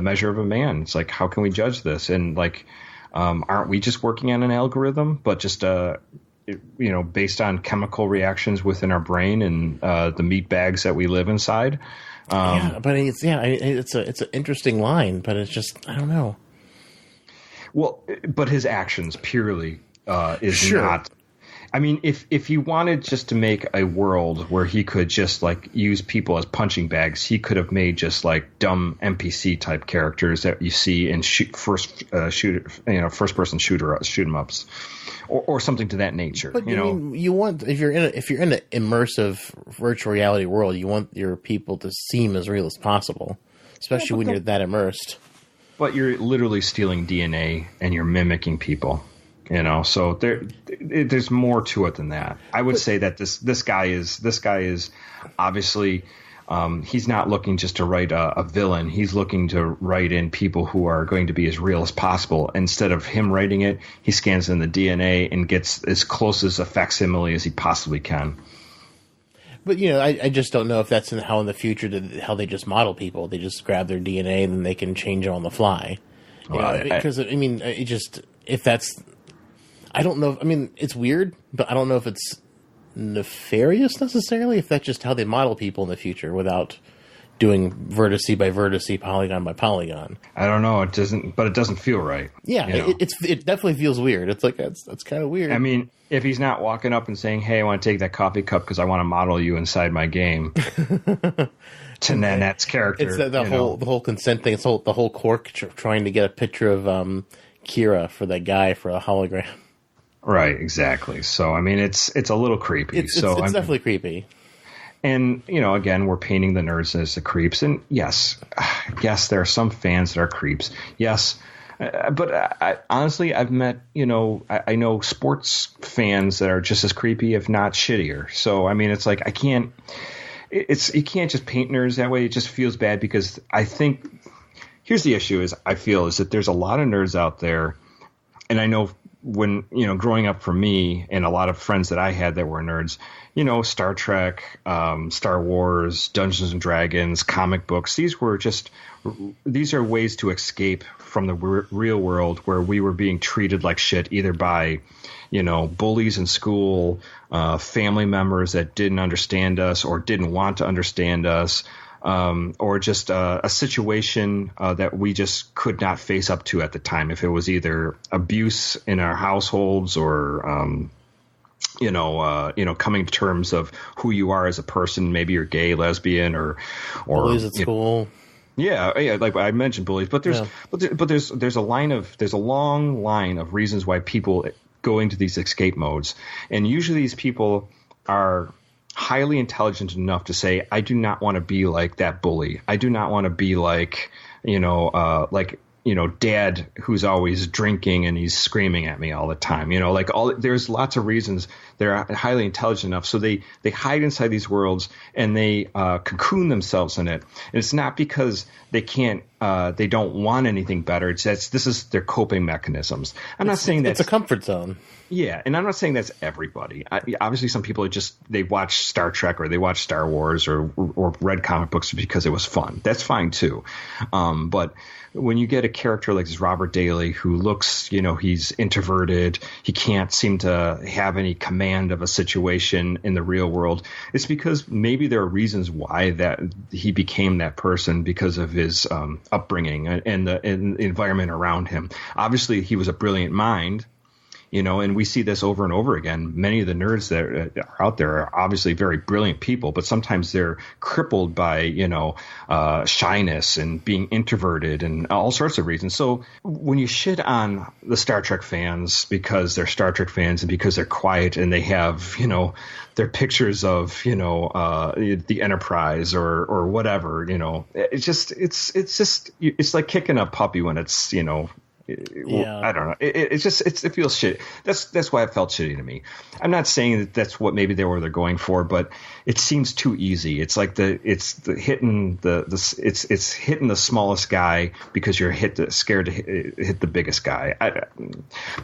Measure of a Man. It's like, how can we judge this? And like, aren't we just working on an algorithm, but just based on chemical reactions within our brain and the meat bags that we live inside? It's an interesting line, but it's just, I don't know. Well, but his actions purely is sure. not. I mean, if he wanted just to make a world where he could just like use people as punching bags, he could have made just like dumb NPC type characters that you see in first person shoot 'em ups, or something to that nature. But you want, if you're in an immersive virtual reality world, you want your people to seem as real as possible, especially when you're that immersed. But you're literally stealing DNA and you're mimicking people. So there's more to it than that. I would say that this guy is obviously he's not looking just to write a villain. He's looking to write in people who are going to be as real as possible. Instead of him writing it, he scans in the DNA and gets as close as a facsimile as he possibly can. But I just don't know if that's how in the future how they just model people. They just grab their DNA and then they can change it on the fly. Because if that's. I don't know. I mean, it's weird, but I don't know if it's nefarious necessarily. If that's just how they model people in the future without doing vertice by vertice, polygon by polygon. I don't know. It doesn't feel right. Yeah, it definitely feels weird. It's like that's kind of weird. I mean, if he's not walking up and saying, "Hey, I want to take that coffee cup because I want to model you inside my game," to Nanette's character, it's the whole consent thing. It's the whole Quark trying to get a picture of Kira for that guy for a hologram. Right, exactly. So I mean, it's a little creepy. It's definitely creepy. And, again, we're painting the nerds as the creeps. And yes, there are some fans that are creeps. Yes. But honestly, I've met, I know sports fans that are just as creepy, if not shittier. So, I mean, it's like you can't just paint nerds that way. It just feels bad because I think here's the issue is that there's a lot of nerds out there. And I know when, growing up for me and a lot of friends that I had that were nerds, Star Trek, Star Wars, Dungeons and Dragons, comic books. These are ways to escape from the real world where we were being treated like shit, either by, bullies in school, family members that didn't understand us or didn't want to understand us, or just a situation that we just could not face up to at the time. If it was either abuse in our households or coming to terms of who you are as a person. Maybe you're gay, lesbian, or bullies at school. Yeah, like I mentioned bullies, but there's a long line of reasons why people go into these escape modes, and usually these people are highly intelligent enough to say, I do not want to be like that bully. I do not want to be like dad who's always drinking and he's screaming at me all the time. There's lots of reasons they're highly intelligent enough. So they hide inside these worlds and they cocoon themselves in it. And it's not because they can't, they don't want anything better. This is their coping mechanisms. I'm not saying that it's a comfort zone. Yeah, and I'm not saying that's everybody. Obviously, some people they watch Star Trek or they watch Star Wars or read comic books because it was fun. That's fine too. But when you get a character like this Robert Daly who looks, he's introverted, he can't seem to have any command of a situation in the real world, it's because maybe there are reasons why that he became that person because of his upbringing and the environment around him. Obviously, he was a brilliant mind. And we see this over and over again. Many of the nerds that are out there are obviously very brilliant people, but sometimes they're crippled by, shyness and being introverted and all sorts of reasons. So when you shit on the Star Trek fans because they're Star Trek fans and because they're quiet and they have, their pictures of, the Enterprise or whatever, it's like kicking a puppy when it's, Yeah. I don't know. It feels shitty. That's why it felt shitty to me. I'm not saying that that's what maybe they're going for, but it seems too easy. It's like it's hitting the smallest guy because you're scared to hit the biggest guy.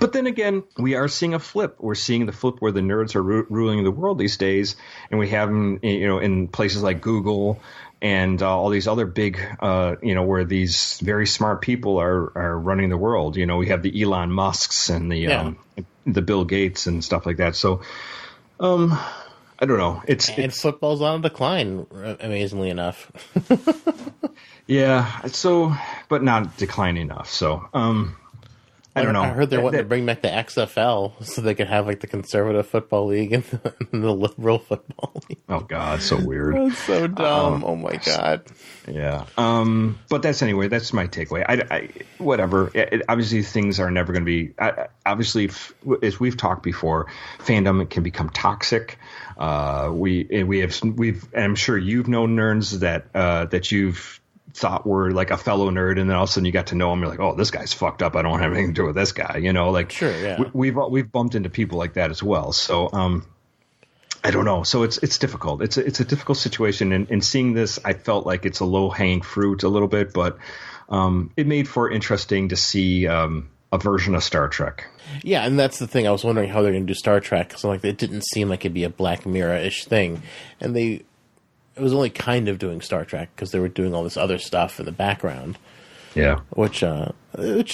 But then again, we are seeing a flip. We're seeing the flip where the nerds are ruling the world these days, and we have them, in places like Google. And all these other big, where these very smart people are running the world. We have the Elon Musks and the Bill Gates and stuff like that. So, I don't know. And football's on a decline, amazingly enough. Yeah. So, but not declining enough. So, I don't know. I heard they're wanting to bring back the XFL so they could have like the conservative football league and the liberal football league. Oh God, so weird. That's so dumb. Oh my God. Yeah. But that's my takeaway. I whatever. Obviously, things are never going to be. Obviously, as we've talked before, fandom can become toxic. I'm sure you've known nerds that you've thought were like a fellow nerd, and then all of a sudden you got to know him. You're like, oh, this guy's fucked up. I don't have anything to do with this guy. Sure, yeah. We've bumped into people like that as well. So I don't know. So it's difficult. It's a difficult situation. And seeing this, I felt like it's a low hanging fruit a little bit, but it made for interesting to see a version of Star Trek. Yeah, and that's the thing. I was wondering how they're going to do Star Trek because it didn't seem like it'd be a Black Mirror-ish thing, and it was only kind of doing Star Trek because they were doing all this other stuff in the background. Yeah. Which I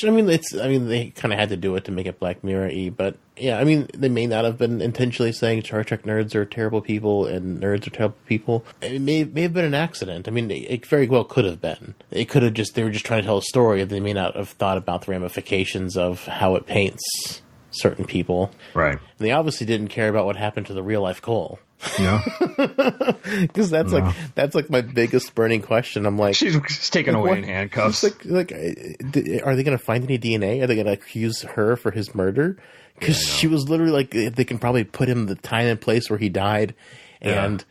mean, they kind of had to do it to make it Black Mirror-y, but yeah, I mean, they may not have been intentionally saying Star Trek nerds are terrible people and nerds are terrible people. It may have been an accident. I mean, it very well could have been. They were just trying to tell a story, and they may not have thought about the ramifications of how it paints certain people. Right. And they obviously didn't care about what happened to the real life Cole. No. Because that's like my biggest burning question. I'm like, she's taken away in handcuffs. Are they going to find any DNA? Are they going to accuse her for his murder? Because she was literally like, they can probably put him the time and place where he died, and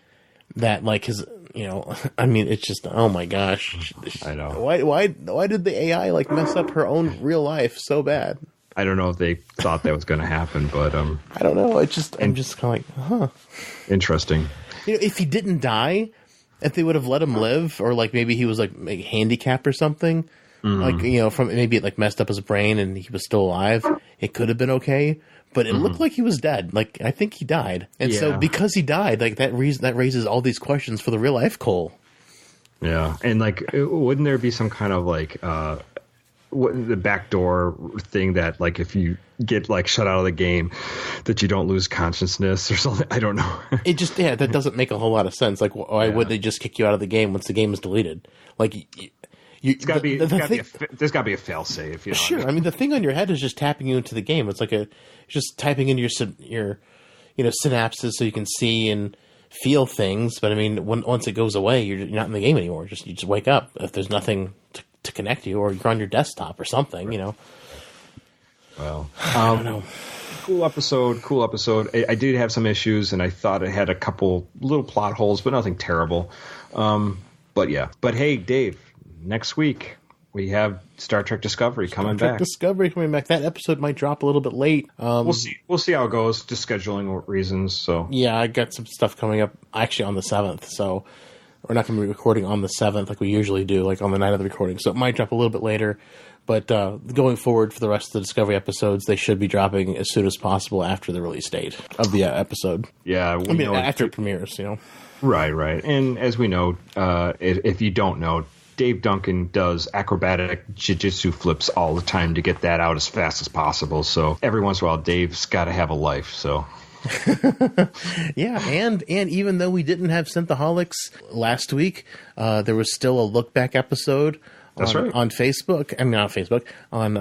that like his, I mean, it's just, oh my gosh, I know. Why did the AI like mess up her own real life so bad? I don't know if they thought that was going to happen, but I don't know. I'm just kind of like, huh. Interesting. If he didn't die, if they would have let him live, or like maybe he was like handicapped or something, like from maybe it like messed up his brain and he was still alive, it could have been okay. But it looked like he was dead. Like I think he died, and so because he died, like that raises all these questions for the real life Cole. Yeah, and like, wouldn't there be some kind of like the backdoor thing that like if you get like shut out of the game that you don't lose consciousness or something? I don't know. It just that doesn't make a whole lot of sense. Like why would they just kick you out of the game once the game is deleted? Like there's got to be a fail safe. Sure. I mean, the thing on your head is just tapping you into the game. It's like just typing in your synapses so you can see and feel things. But I mean, once it goes away, you're not in the game anymore. You just wake up if there's nothing to connect you, or you're on your desktop or something. Well, I don't know. Cool episode. I did have some issues, and I thought it had a couple little plot holes, but nothing terrible. But hey, Dave. Next week, we have Star Trek Discovery coming back. That episode might drop a little bit late. We'll see how it goes, just scheduling reasons. So yeah, I got some stuff coming up actually on the 7th. So we're not going to be recording on the 7th like we usually do, like on the night of the recording. So it might drop a little bit later. But going forward for the rest of the Discovery episodes, they should be dropping as soon as possible after the release date of the episode. Yeah, after it premieres, Right. And as we know, if you don't know, Dave Duncan does acrobatic jiu-jitsu flips all the time to get that out as fast as possible. So every once in a while, Dave's got to have a life. So yeah, and even though we didn't have Synthaholics last week, there was still a look back episode. That's right. On Facebook. I mean, not Facebook. On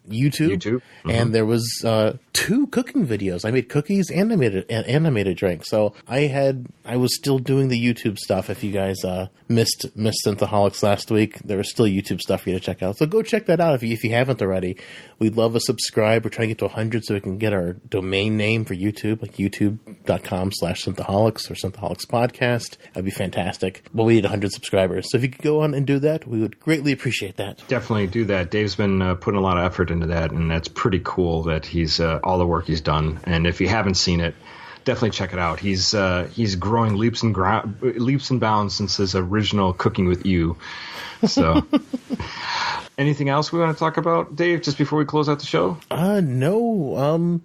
YouTube. And there was 2 cooking videos. I made cookies and I made a drink. So I was still doing the YouTube stuff. If you guys missed Synthaholics last week, there was still YouTube stuff for you to check out. So go check that out if you haven't already. We'd love a subscribe. We're trying to get to 100 so we can get our domain name for YouTube, like youtube.com/Synthaholics or Synthaholics Podcast. That'd be fantastic. But we need 100 subscribers. So if you could go on and do that, we would greatly appreciate that. Definitely do that. Dave's been putting a lot of effort into that, and that's pretty cool that he's all the work he's done. And if you haven't seen it, definitely check it out. He's growing leaps and bounds since his original Cooking with You. So anything else we want to talk about, Dave, just before we close out the show? No.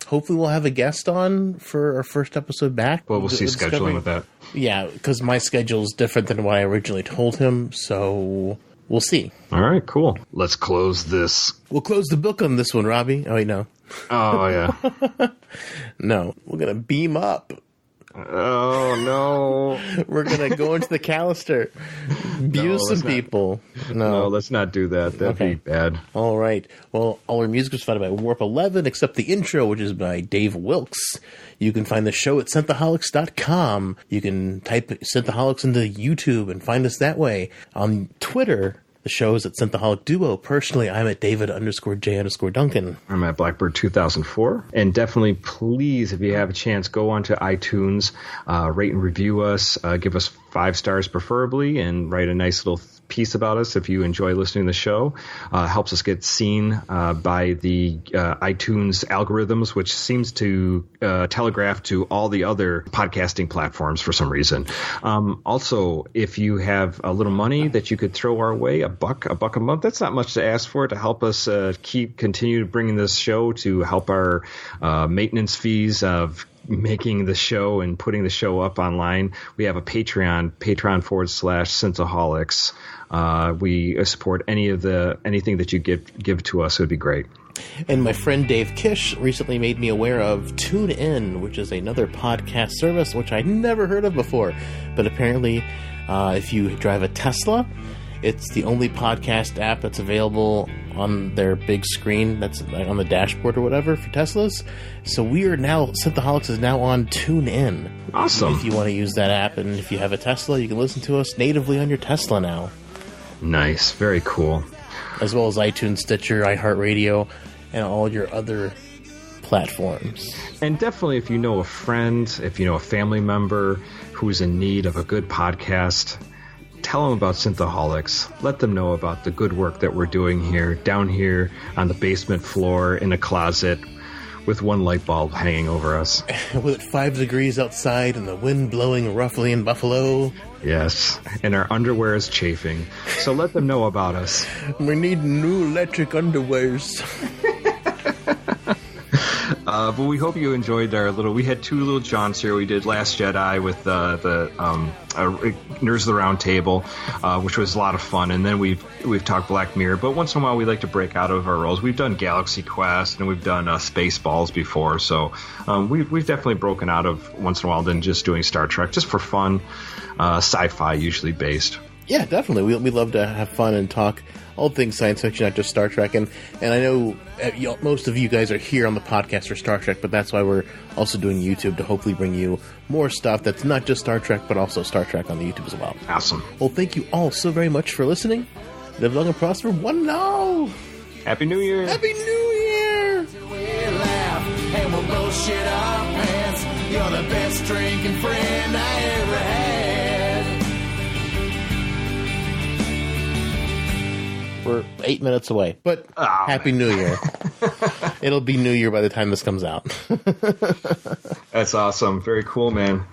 Hopefully we'll have a guest on for our first episode back. Well, we'll see scheduling with that. Yeah, because my schedule is different than what I originally told him, so we'll see. All right, cool. Let's close this. We'll close the book on this one, Robbie. Oh, wait, no. Oh, yeah. No, we're going to beam up. Oh, no. We're going to go into the Callister. Abuse some people. No, let's not do that. That'd be bad. All right. Well, all our music was found by Warp 11, except the intro, which is by Dave Wilkes. You can find the show at Synthaholics.com. You can type Synthaholics into YouTube and find us that way. On Twitter, the show is at Synthaholic Duo. Personally, I'm at David_J_Duncan. I'm at Blackbird 2004. And definitely, please, if you have a chance, go onto iTunes, rate and review us, give us 5 stars preferably, and write a nice little piece about us if you enjoy listening to the show. Helps us get seen by the iTunes algorithms, which seems to telegraph to all the other podcasting platforms for some reason. Also, if you have a little money that you could throw our way, a buck a month, that's not much to ask for to help us continue bringing this show, to help our maintenance fees of making the show and putting the show up online, we have a Patreon.com/Synthaholics. We support anything that you give to us. It would be great. And my friend Dave Kish recently made me aware of TuneIn, which is another podcast service which I'd never heard of before. But apparently, if you drive a Tesla, it's the only podcast app that's available on their big screen that's like on the dashboard or whatever for Teslas. So Synthaholics is now on TuneIn. Awesome. If you want to use that app, and if you have a Tesla, you can listen to us natively on your Tesla now. Nice. Very cool. As well as iTunes, Stitcher, iHeartRadio, and all your other platforms. And definitely, if you know a friend, if you know a family member who's in need of a good podcast, tell them about Synthaholics. Let them know about the good work that we're doing here, down here on the basement floor in a closet with one light bulb hanging over us. With 5 degrees outside and the wind blowing roughly in Buffalo. Yes, and our underwear is chafing. So let them know about us. We need new electric underwears. But we hope you enjoyed we had 2 little jaunts here. We did Last Jedi with the Nerds of the Round Table, which was a lot of fun. And then we've talked Black Mirror. But once in a while, we like to break out of our roles. We've done Galaxy Quest and we've done Spaceballs before. So we've definitely broken out of once in a while than just doing Star Trek, just for fun, sci-fi usually based. Yeah, definitely. We love to have fun and talk all things science fiction, not just Star Trek. And I know most of you guys are here on the podcast for Star Trek, but that's why we're also doing YouTube, to hopefully bring you more stuff that's not just Star Trek, but also Star Trek on the YouTube as well. Awesome. Well, thank you all so very much for listening. Live long and prosper. One and all. Happy New Year. Happy New Year. We laugh and we'll both shit our pants. You're the best drinking friend I ever had. We're 8 minutes away, but Happy New Year. It'll be New Year by the time this comes out. That's awesome. Very cool, man.